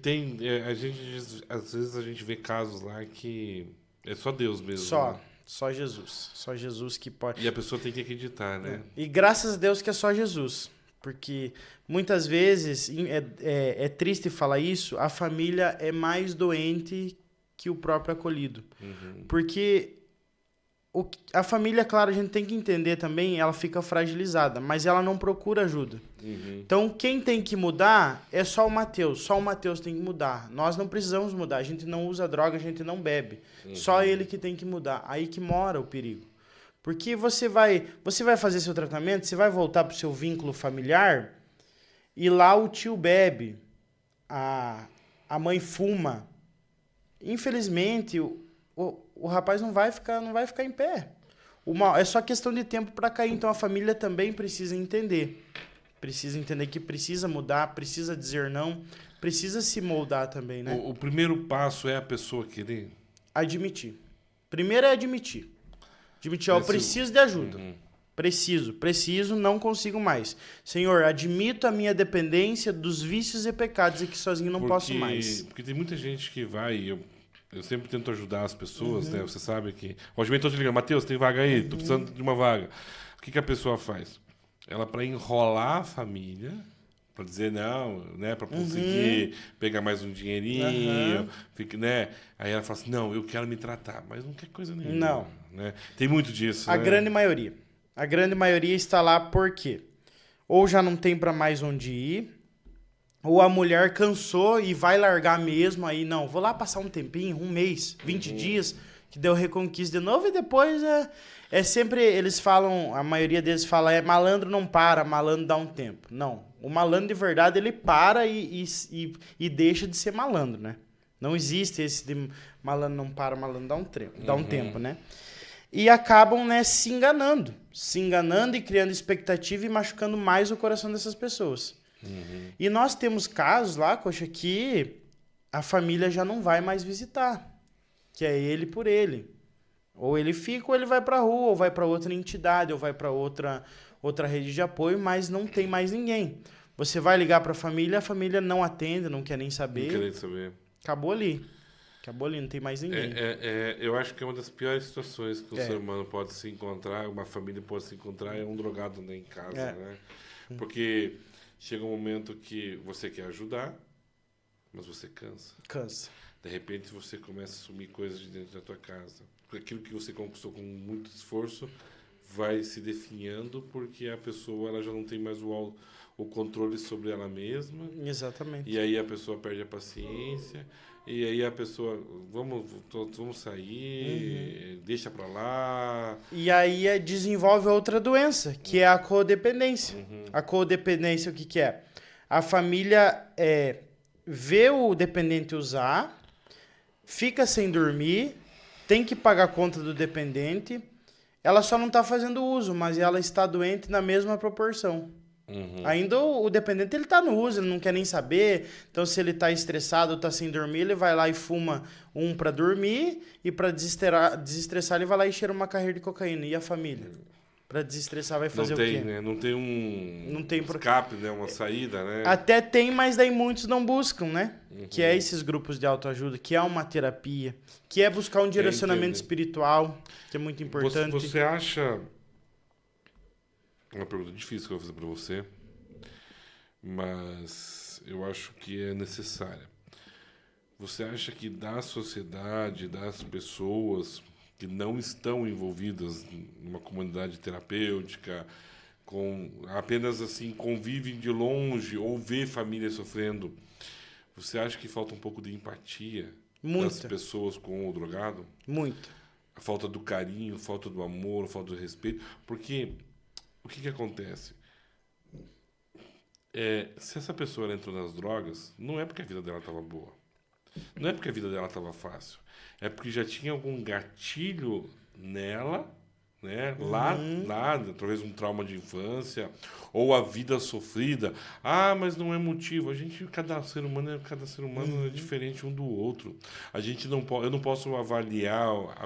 Speaker 1: às vezes a gente vê casos lá que é só Deus mesmo.
Speaker 2: Só Jesus. Só Jesus que pode.
Speaker 1: E a pessoa tem que acreditar, né?
Speaker 2: E graças a Deus que é só Jesus. Porque muitas vezes, é triste falar isso, a família é mais doente que o próprio acolhido.
Speaker 1: Uhum.
Speaker 2: Porque a família, claro, a gente tem que entender também, ela fica fragilizada, mas ela não procura ajuda.
Speaker 1: Uhum.
Speaker 2: Então, quem tem que mudar é só o Mateus tem que mudar. Nós não precisamos mudar, a gente não usa droga, a gente não bebe.
Speaker 1: Uhum.
Speaker 2: Só ele que tem que mudar. Aí que mora o perigo. Porque você vai fazer seu tratamento, você vai voltar pro seu vínculo familiar e lá o tio bebe, a mãe fuma. Infelizmente, o rapaz não vai ficar em pé. É só questão de tempo para cair. Então a família também precisa entender. Precisa entender que precisa mudar, precisa dizer não, precisa se moldar também, né?
Speaker 1: O primeiro passo é a pessoa querer
Speaker 2: Admitir. Primeiro é admitir. Admitir, eu preciso de ajuda.
Speaker 1: Uhum.
Speaker 2: Preciso, não consigo mais. Senhor, admito a minha dependência dos vícios e pecados e que sozinho não posso mais.
Speaker 1: Porque tem muita gente que vai, eu sempre tento ajudar as pessoas, né? Você sabe que... Hoje eu tô te ligando, Mateus, tem vaga aí? Tô precisando de uma vaga. O que a pessoa faz? Ela, para enrolar a família, para dizer não, né? Para conseguir pegar mais um dinheirinho, né? Aí ela fala assim, não, eu quero me tratar. Mas não quer coisa nenhuma. Não. Né? Tem muito disso,
Speaker 2: A
Speaker 1: né?
Speaker 2: grande maioria. A grande maioria está lá por quê? Ou já não tem para mais onde ir, ou a mulher cansou e vai largar mesmo, aí não, vou lá passar um tempinho, um mês, 20 dias, que deu reconquista de novo, e depois é sempre, eles falam, a maioria deles fala, malandro não para, malandro dá um tempo. Não, o malandro de verdade, ele para e deixa de ser malandro, né? Não existe esse de malandro não para, malandro dá um tempo, né? E acabam, né, se enganando e criando expectativa e machucando mais o coração dessas pessoas. E nós temos casos lá, Coxa, que a família já não vai mais visitar, que é ele por ele. Ou ele fica, ou ele vai pra rua, ou vai pra outra entidade, ou vai pra outra rede de apoio, mas não tem mais ninguém. Você vai ligar pra família, a família não atende, não quer nem saber.
Speaker 1: Não quer nem saber.
Speaker 2: Acabou ali, não tem mais ninguém.
Speaker 1: Eu acho que é uma das piores situações que o ser humano pode se encontrar, uma família pode se encontrar, é um drogado em casa, né? Porque chega um momento que você quer ajudar, mas você cansa. De repente você começa a sumir coisas de dentro da tua casa. Aquilo que você conquistou com muito esforço vai se definhando porque a pessoa ela já não tem mais o controle sobre ela mesma.
Speaker 2: Exatamente.
Speaker 1: E aí a pessoa perde a paciência. E aí a pessoa, vamos sair, deixa pra lá.
Speaker 2: E aí desenvolve outra doença, que é a codependência. A codependência, o que é? A família vê o dependente usar, fica sem dormir, tem que pagar a conta do dependente, ela só não está fazendo uso, mas ela está doente na mesma proporção. Ainda o dependente, ele tá no uso, ele não quer nem saber. Então, se ele tá estressado ou tá sem dormir, ele vai lá e fuma um pra dormir, e pra desestressar, ele vai lá e cheira uma carreira de cocaína. E a família? Pra desestressar, vai fazer
Speaker 1: Não tem,
Speaker 2: o quê?
Speaker 1: né? Não tem um
Speaker 2: Não tem
Speaker 1: escape, né? Uma saída, né?
Speaker 2: Até tem, mas daí muitos não buscam, né? Que é esses grupos de autoajuda, que é uma terapia, que é buscar um direcionamento espiritual, que é muito importante.
Speaker 1: Você acha... Uma pergunta difícil que eu vou fazer para você, mas eu acho que é necessária. Você acha que da sociedade, das pessoas que não estão envolvidas numa comunidade terapêutica, apenas assim convivem de longe ou vê família sofrendo, você acha que falta um pouco de empatia das pessoas com o drogado?
Speaker 2: Muito.
Speaker 1: A falta do carinho, falta do amor, falta do respeito, porque o que acontece? Se essa pessoa entrou nas drogas, não é porque a vida dela estava boa. Não é porque a vida dela estava fácil. É porque já tinha algum gatilho nela, né? Lá, talvez um trauma de infância, ou a vida sofrida. Ah, mas não é motivo. Cada ser humano é diferente um do outro. Eu não posso avaliar a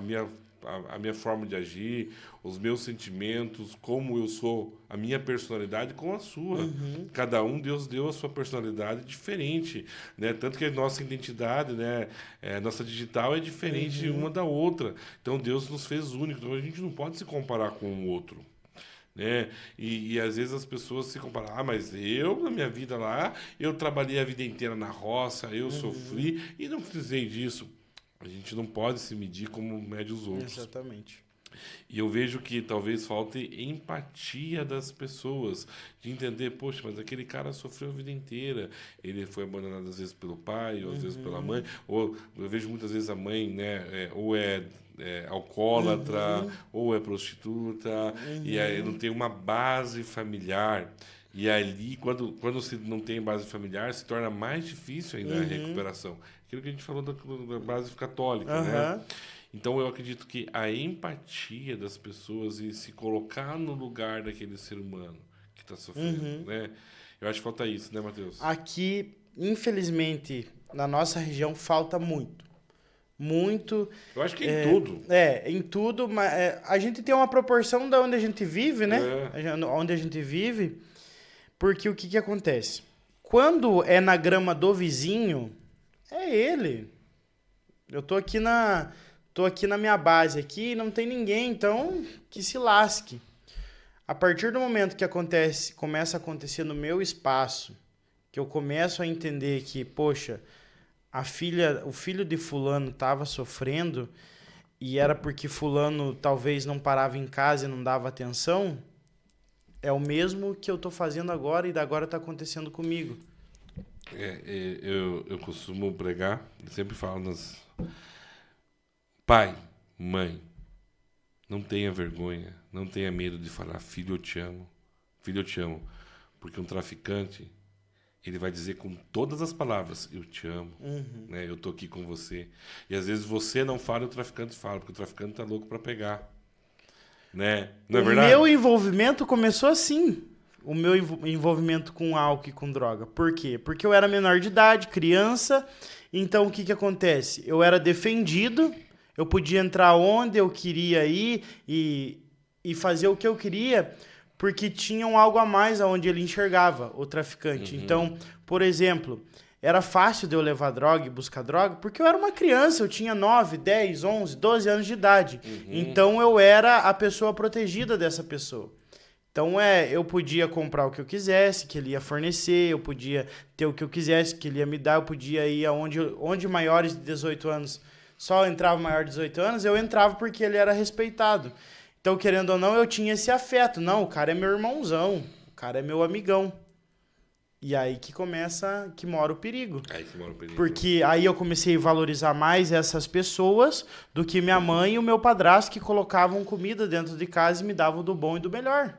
Speaker 1: minha forma de agir, os meus sentimentos, como eu sou, a minha personalidade com a sua. Cada um, Deus deu a sua personalidade diferente, né? Tanto que a nossa identidade, né? Nossa digital é diferente uma da outra. Então, Deus nos fez únicos. Então, a gente não pode se comparar com o outro, né? E às vezes as pessoas se comparam. Ah, mas na minha vida lá, eu trabalhei a vida inteira na roça, eu sofri e não precisei disso. A gente não pode se medir como mede os outros.
Speaker 2: Exatamente.
Speaker 1: E eu vejo que talvez falte empatia das pessoas, de entender, poxa, mas aquele cara sofreu a vida inteira. Ele foi abandonado às vezes pelo pai, ou às vezes pela mãe. Ou eu vejo muitas vezes a mãe, né, ou é alcoólatra, ou é prostituta, e aí não tem uma base familiar. E ali, quando se não tem base familiar, se torna mais difícil ainda a recuperação. Aquilo que a gente falou da base católica, né? Então, eu acredito que a empatia das pessoas e se colocar no lugar daquele ser humano que está sofrendo, né? Eu acho que falta isso, né, Matheus?
Speaker 2: Aqui, infelizmente, na nossa região, falta muito. Muito.
Speaker 1: Eu acho que em tudo.
Speaker 2: Em tudo, mas a gente tem uma proporção da onde a gente vive, né? Onde a gente vive, porque o que acontece? Quando é na grama do vizinho, é ele. Eu tô aqui na minha base aqui, não tem ninguém, então que se lasque. A partir do momento que começa a acontecer no meu espaço, que eu começo a entender que, poxa, o filho de fulano estava sofrendo e era porque fulano talvez não parava em casa e não dava atenção, é o mesmo que eu tô fazendo agora e agora tá acontecendo comigo.
Speaker 1: Eu costumo pregar, eu sempre falo pai, mãe, não tenha vergonha, não tenha medo de falar filho, eu te amo. Filho, eu te amo. Porque um traficante, ele vai dizer com todas as palavras, eu te amo, né? Eu tô aqui com você. E às vezes você não fala e o traficante fala, porque o traficante tá louco para pegar. Né? Não é verdade?
Speaker 2: O meu envolvimento começou assim. O meu envolvimento com álcool e com droga. Por quê? Porque eu era menor de idade, criança. Então, o que acontece? Eu era defendido, eu podia entrar onde eu queria ir e fazer o que eu queria, porque tinham algo a mais aonde ele enxergava, o traficante. Então, por exemplo, era fácil de eu levar droga e buscar droga, porque eu era uma criança, eu tinha 9, 10, 11, 12 anos de idade. Então, eu era a pessoa protegida dessa pessoa. Então, eu podia comprar o que eu quisesse, que ele ia fornecer, eu podia ter o que eu quisesse, que ele ia me dar, eu podia ir onde maiores de 18 anos só entrava maior de 18 anos, eu entrava porque ele era respeitado. Então, querendo ou não, eu tinha esse afeto. Não, o cara é meu irmãozão, o cara é meu amigão. E aí que mora o perigo. Porque aí eu comecei a valorizar mais essas pessoas do que minha mãe e o meu padrasto, que colocavam comida dentro de casa e me davam do bom e do melhor.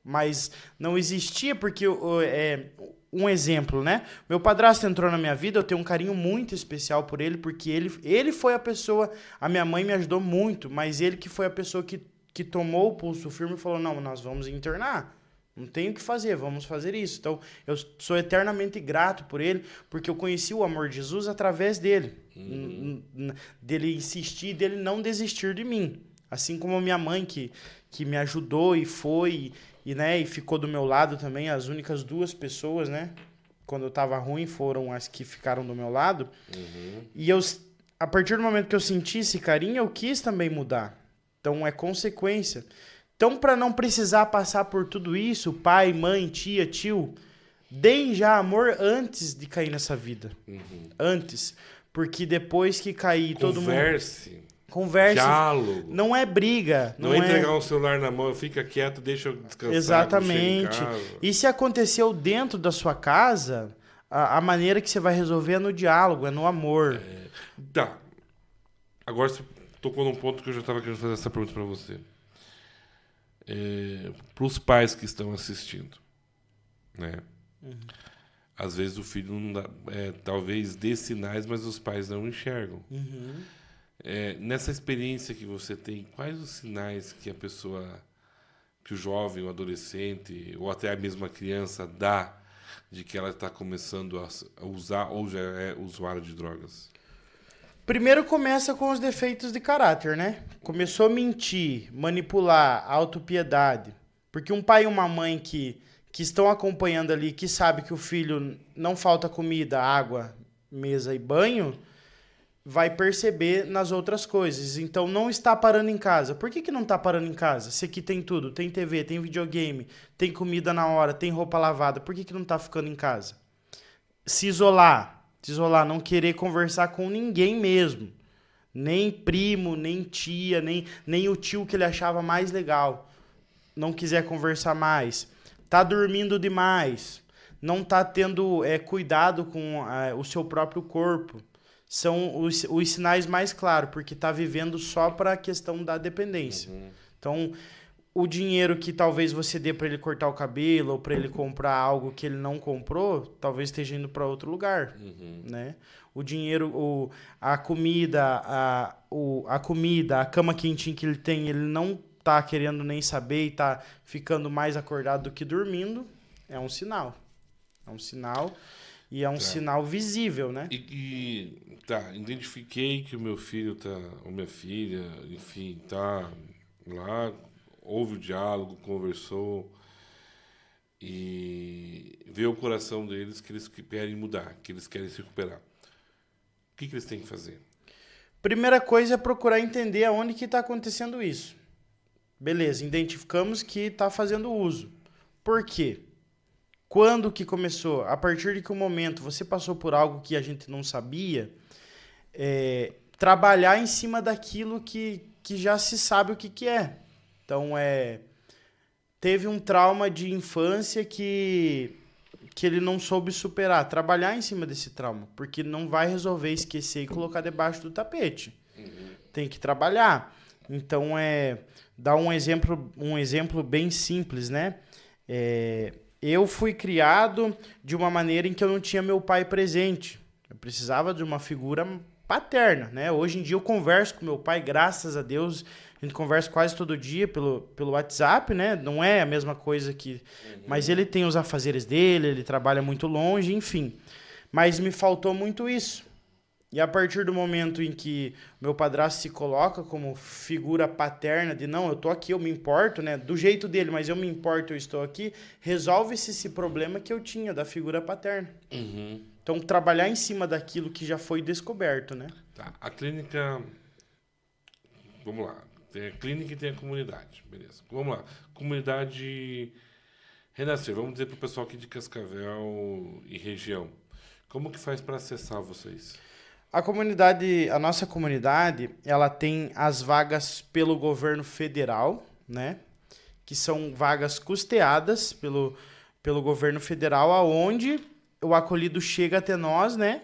Speaker 2: Mas não existia, porque um exemplo, né? Meu padrasto entrou na minha vida, eu tenho um carinho muito especial por ele, porque ele foi a pessoa, a minha mãe me ajudou muito, mas ele que foi a pessoa que tomou o pulso firme e falou, não, nós vamos internar, Não tenho o que fazer, vamos fazer isso. Então, eu sou eternamente grato por ele, porque eu conheci o amor de Jesus através dele. Dele insistir, dele não desistir de mim. Assim como a minha mãe, que me ajudou e foi, né, e ficou do meu lado também. As únicas 2 pessoas, né, quando eu tava ruim, foram as que ficaram do meu lado. E a partir do momento que eu senti esse carinho, eu quis também mudar. Então, é consequência. Então, para não precisar passar por tudo isso, pai, mãe, tia, tio, deem já amor antes de cair nessa vida. Antes. Porque depois que cair, todo mundo... Converse.
Speaker 1: Diálogo.
Speaker 2: Não é briga.
Speaker 1: Não é entregar um celular na mão, fica quieto, deixa eu descansar.
Speaker 2: Exatamente. E se aconteceu dentro da sua casa, a maneira que você vai resolver é no diálogo, é no amor.
Speaker 1: Tá. Agora você tocou num ponto que eu já estava querendo fazer essa pergunta para você. Para os pais que estão assistindo, né? Às vezes o filho não dá, talvez dê sinais, mas os pais não enxergam. Nessa experiência que você tem, quais os sinais que a pessoa, que o jovem, o adolescente, ou até a mesma criança dá de que ela está começando a usar ou já é usuário de drogas?
Speaker 2: Primeiro começa com os defeitos de caráter, né? Começou a mentir, manipular, autopiedade. Porque um pai e uma mãe que estão acompanhando ali, que sabe que o filho não falta comida, água, mesa e banho, vai perceber nas outras coisas. Então, não está parando em casa. Por que não está parando em casa? Se aqui tem tudo, tem TV, tem videogame, tem comida na hora, tem roupa lavada, por que não está ficando em casa? Se isolar, não querer conversar com ninguém mesmo. Nem primo, nem tia, nem o tio que ele achava mais legal. Não quiser conversar mais. Tá dormindo demais. Não tá tendo cuidado com o seu próprio corpo. São os sinais mais claros, porque tá vivendo só para a questão da dependência. Então, o dinheiro que talvez você dê para ele cortar o cabelo ou para ele comprar algo que ele não comprou, talvez esteja indo para outro lugar, né? O dinheiro, a comida, a cama quentinha que ele tem, ele não tá querendo nem saber e tá ficando mais acordado do que dormindo, é um sinal. É um sinal e é um sinal visível, né?
Speaker 1: Identifiquei que o meu filho ou minha filha, enfim, tá lá, houve o diálogo, conversou e vê o coração deles que eles querem mudar, que eles querem se recuperar. O que eles têm que fazer?
Speaker 2: Primeira coisa é procurar entender aonde que está acontecendo isso. Beleza, identificamos que está fazendo uso. Por quê? Quando que começou? A partir de que momento você passou por algo que a gente não sabia, trabalhar em cima daquilo que já se sabe o que é. Então, teve um trauma de infância que ele não soube superar. Trabalhar em cima desse trauma, porque não vai resolver esquecer e colocar debaixo do tapete. Tem que trabalhar. Então, dar um exemplo bem simples, né? Eu fui criado de uma maneira em que eu não tinha meu pai presente. Eu precisava de uma figura paterna, né? Hoje em dia eu converso com meu pai, graças a Deus. A gente conversa quase todo dia pelo WhatsApp, né? Não é a mesma coisa que... Mas ele tem os afazeres dele, ele trabalha muito longe, enfim. Mas me faltou muito isso. E a partir do momento em que meu padrasto se coloca como figura paterna de não, eu tô aqui, eu me importo, né? Do jeito dele, mas eu me importo, eu estou aqui, resolve-se esse problema que eu tinha da figura paterna. Então, trabalhar em cima daquilo que já foi descoberto, né?
Speaker 1: Tá. A clínica... Vamos lá. Tem a clínica e tem a comunidade. Beleza. Vamos lá. Comunidade Renascer. Vamos dizer para o pessoal aqui de Cascavel e região. Como que faz para acessar vocês?
Speaker 2: A nossa comunidade, ela tem as vagas pelo governo federal, né? Que são vagas custeadas pelo governo federal, aonde o acolhido chega até nós, né?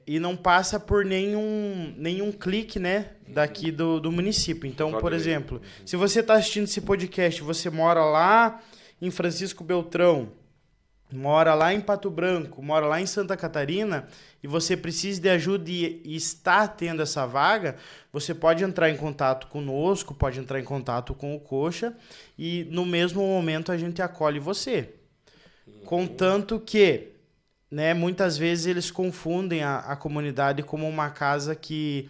Speaker 2: E não passa por nenhum clique, né? Daqui do município. Então, por exemplo, se você está assistindo esse podcast, você mora lá em Francisco Beltrão, mora lá em Pato Branco, mora lá em Santa Catarina, e você precisa de ajuda e está tendo essa vaga, você pode entrar em contato conosco, pode entrar em contato com o Coxa, e no mesmo momento a gente acolhe você. Contanto que, né, muitas vezes eles confundem a comunidade como uma casa que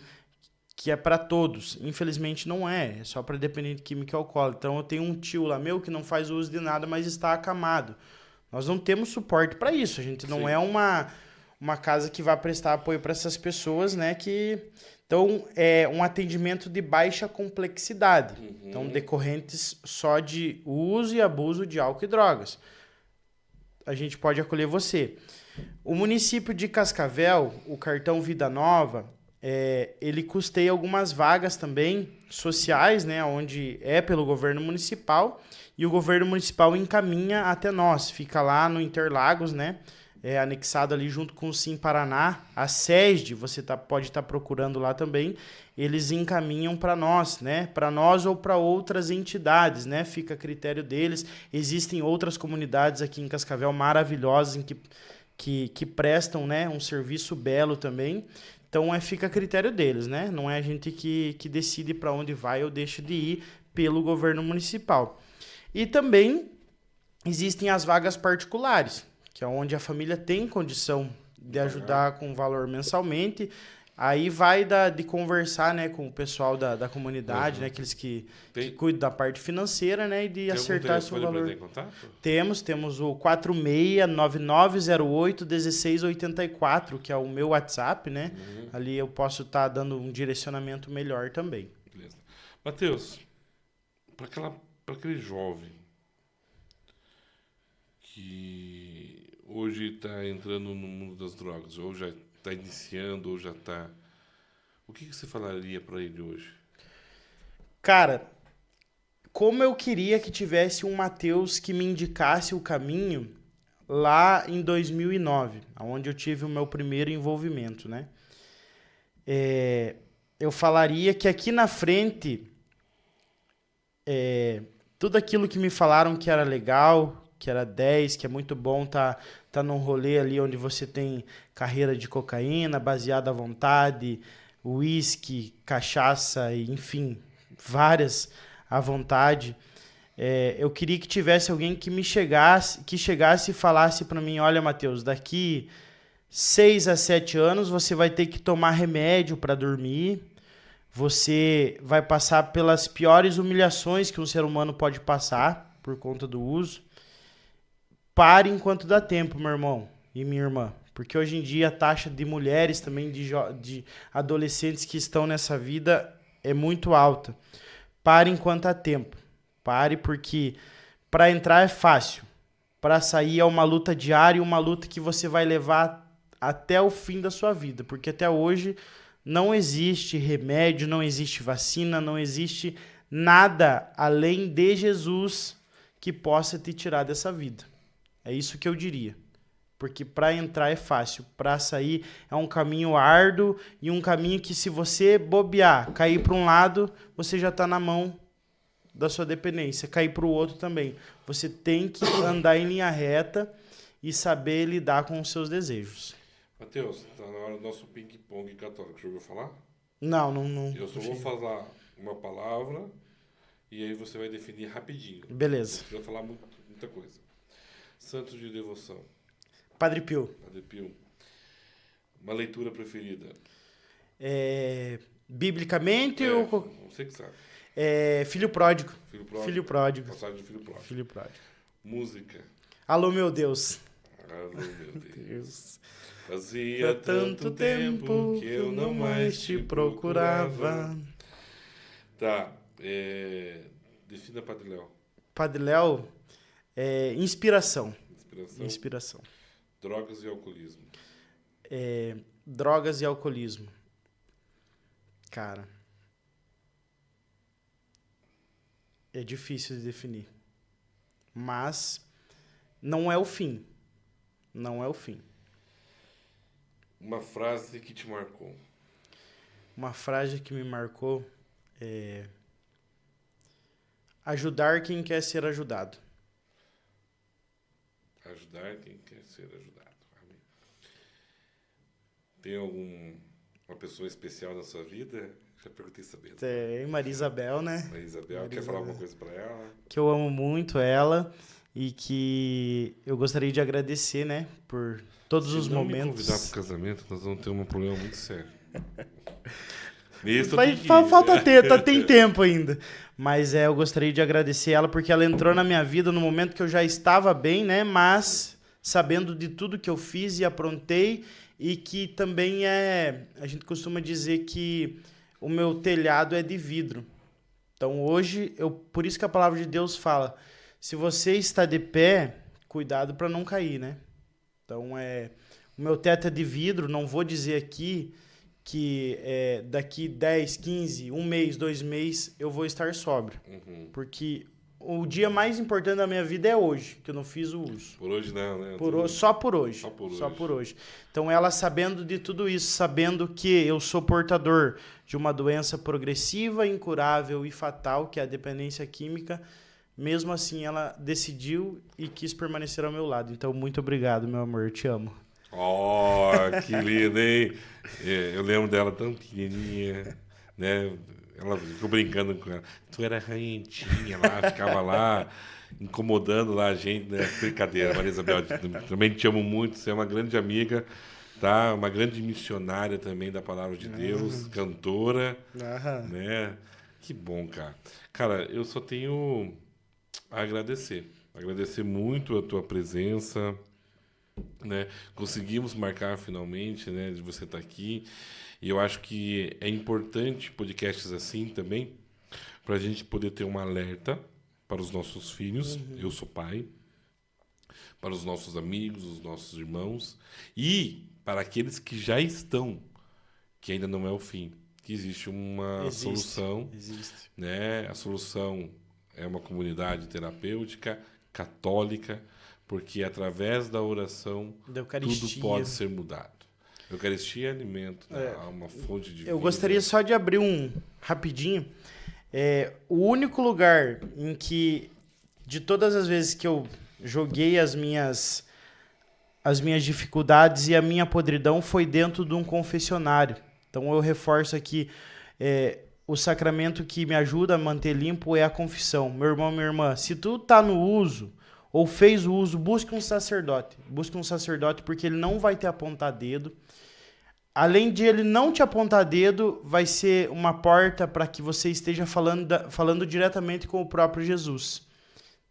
Speaker 2: é para todos. Infelizmente não é só para dependente químico e alcoólico. Então eu tenho um tio lá meu que não faz uso de nada, mas está acamado. Nós não temos suporte para isso. A gente não
Speaker 1: Sim.
Speaker 2: é uma casa que vai prestar apoio para essas pessoas, né? Então, é um atendimento de baixa complexidade. Então, decorrentes só de uso e abuso de álcool e drogas. A gente pode acolher você. O município de Cascavel, o cartão Vida Nova, ele custeia algumas vagas também sociais, né, onde é pelo governo municipal, e o governo municipal encaminha até nós. Fica lá no Interlagos, né, anexado ali junto com o Sim Paraná. A SESD, você pode estar procurando lá também, eles encaminham para nós, né, para nós ou para outras entidades, né, fica a critério deles. Existem outras comunidades aqui em Cascavel maravilhosas em que prestam, né, um serviço belo também. Então, fica a critério deles, né? Não é a gente que decide para onde vai ou deixa de ir pelo governo municipal. E também existem as vagas particulares, que é onde a família tem condição de ajudar com valor mensalmente. Aí vai de conversar, né, com o pessoal da comunidade, né, aqueles que cuidam da parte financeira, né, e de acertar seu valor.
Speaker 1: Tem contato?
Speaker 2: Temos o 4699081684, que é o meu WhatsApp, né? Ali eu posso estar dando um direcionamento melhor também.
Speaker 1: Beleza. Matheus, para aquele jovem que hoje está entrando no mundo das drogas, ou já está iniciando, ou já está... O que você falaria para ele hoje?
Speaker 2: Cara, como eu queria que tivesse um Matheus que me indicasse o caminho lá em 2009, onde eu tive o meu primeiro envolvimento, né? Eu falaria que aqui na frente, tudo aquilo que me falaram que era legal, que era 10, que é muito bom tá num rolê ali onde você tem carreira de cocaína, baseada à vontade, uísque, cachaça, enfim, várias à vontade. Eu queria que tivesse alguém que chegasse e falasse para mim, olha, Matheus, daqui 6 a 7 anos você vai ter que tomar remédio para dormir, você vai passar pelas piores humilhações que um ser humano pode passar por conta do uso. Pare enquanto dá tempo, meu irmão e minha irmã. Porque hoje em dia a taxa de mulheres também, de adolescentes que estão nessa vida é muito alta. Pare enquanto há tempo. Pare porque para entrar é fácil. Para sair é uma luta diária, uma luta que você vai levar até o fim da sua vida. Porque até hoje não existe remédio, não existe vacina, não existe nada além de Jesus que possa te tirar dessa vida. É isso que eu diria. Porque para entrar é fácil, para sair é um caminho árduo e um caminho que, se você bobear, cair para um lado, você já está na mão da sua dependência. Cair para o outro também. Você tem que andar em linha reta e saber lidar com os seus desejos.
Speaker 1: Matheus, está na hora do nosso ping-pong católico. Já ouviu falar?
Speaker 2: Não.
Speaker 1: Eu só vou falar uma palavra e aí você vai definir rapidinho.
Speaker 2: Beleza.
Speaker 1: Não precisa falar muita coisa. Santos de devoção.
Speaker 2: Padre Pio.
Speaker 1: Padre Pio. Uma leitura preferida.
Speaker 2: Biblicamente ou...
Speaker 1: Você que sabe.
Speaker 2: Filho Pródigo.
Speaker 1: Filho Pródigo. Passagem de Filho Pródigo.
Speaker 2: Filho Pródigo.
Speaker 1: Música.
Speaker 2: Alô, meu Deus.
Speaker 1: Alô, meu Deus. Fazia tanto tempo que eu não mais te procurava. Tá. Defina Padre Léo.
Speaker 2: Padre Léo, inspiração.
Speaker 1: Inspiração. Drogas e alcoolismo.
Speaker 2: Drogas e alcoolismo. Cara, é difícil de definir. Mas não é o fim. Não é o fim.
Speaker 1: Uma frase que te marcou.
Speaker 2: Uma frase que me marcou é... Ajudar quem quer ser ajudado.
Speaker 1: Ajudar quem quer ser ajudado. Amém. Tem uma pessoa especial na sua vida? Já perguntei sabendo.
Speaker 2: Tem Maria Isabel, né?
Speaker 1: Maria Isabel, quer falar alguma coisa para ela?
Speaker 2: Que eu amo muito ela e que eu gostaria de agradecer, né? Por todos os momentos. Se não me
Speaker 1: convidar para o casamento, nós vamos ter um problema muito sério.
Speaker 2: Tem tempo ainda. Mas eu gostaria de agradecer ela porque ela entrou na minha vida no momento que eu já estava bem, né? Mas sabendo de tudo que eu fiz e aprontei e que também a gente costuma dizer que o meu telhado é de vidro. Então hoje, por isso que a palavra de Deus fala, se você está de pé, cuidado para não cair, né? Então o meu teto é de vidro, não vou dizer aqui que daqui 10, 15, 1 mês, 2 meses, eu vou estar sóbrio. Uhum. Porque o dia mais importante da minha vida é hoje, que eu não fiz o uso.
Speaker 1: Por hoje não, né?
Speaker 2: Só por hoje. Só por hoje. Então ela sabendo de tudo isso, sabendo que eu sou portador de uma doença progressiva, incurável e fatal, que é a dependência química, mesmo assim ela decidiu e quis permanecer ao meu lado. Então muito obrigado, meu amor, eu te amo.
Speaker 1: Oh, que lindo, hein? Eu lembro dela tão pequenininha, né? Ela ficou brincando com ela. Tu era ranhentinha lá, ficava lá, incomodando lá a gente, né? Brincadeira, Maria Isabel, também te amo muito, você é uma grande amiga, tá? Uma grande missionária também da Palavra de Deus, cantora, né? Que bom, cara. Cara, eu só tenho a agradecer. Agradecer muito a tua presença, né? Conseguimos marcar finalmente, né, de você estar aqui, e eu acho que é importante podcasts assim também para a gente poder ter um alerta para os nossos filhos. Eu sou pai, para os nossos amigos, os nossos irmãos e para aqueles que já estão, que ainda não é o fim, que existe uma solução, né? A solução é uma comunidade terapêutica católica, porque através da oração tudo pode ser mudado. Eucaristia é alimento, né? Uma fonte de vida.
Speaker 2: Eu gostaria só de abrir rapidinho. O único lugar em que, de todas as vezes que eu joguei as minhas dificuldades e a minha podridão, foi dentro de um confessionário. Então eu reforço aqui, o sacramento que me ajuda a manter limpo é a confissão. Meu irmão, minha irmã, se tu tá no uso ou fez o uso, busque um sacerdote. Busque um sacerdote porque ele não vai te apontar dedo. Além de ele não te apontar dedo, vai ser uma porta para que você esteja falando diretamente com o próprio Jesus.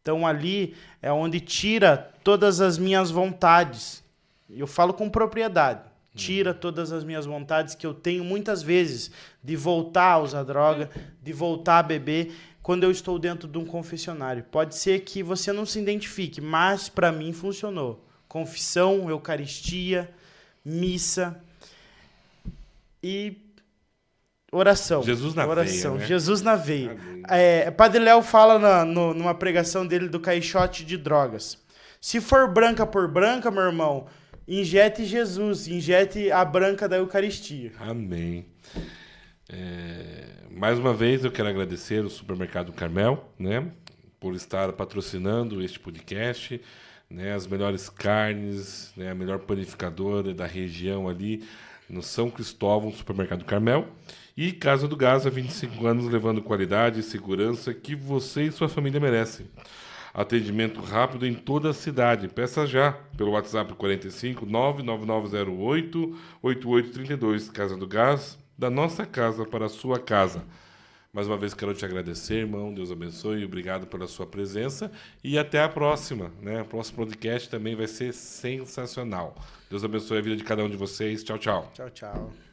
Speaker 2: Então ali é onde tira todas as minhas vontades. Eu falo com propriedade. Tira todas as minhas vontades que eu tenho muitas vezes de voltar a usar droga, de voltar a beber, quando eu estou dentro de um confessionário. Pode ser que você não se identifique, mas para mim funcionou. Confissão, Eucaristia, missa e oração.
Speaker 1: Jesus na veia, né?
Speaker 2: Jesus na veia. Padre Léo fala numa pregação dele do caixote de drogas. Se for branca por branca, meu irmão, injete Jesus, injete a branca da Eucaristia.
Speaker 1: Amém. Mais uma vez eu quero agradecer ao Supermercado Carmel, né, por estar patrocinando este podcast, né, as melhores carnes, né, a melhor panificadora da região ali no São Cristóvão, Supermercado Carmel, e Casa do Gás, há 25 anos levando qualidade e segurança que você e sua família merecem. Atendimento rápido em toda a cidade. Peça já pelo WhatsApp 45 99908 8832. Casa do Gás, da nossa casa para a sua casa. Mais uma vez quero te agradecer, irmão. Deus abençoe. Obrigado pela sua presença. E até a próxima, né? O próximo podcast também vai ser sensacional. Deus abençoe a vida de cada um de vocês. Tchau, tchau.
Speaker 2: Tchau, tchau.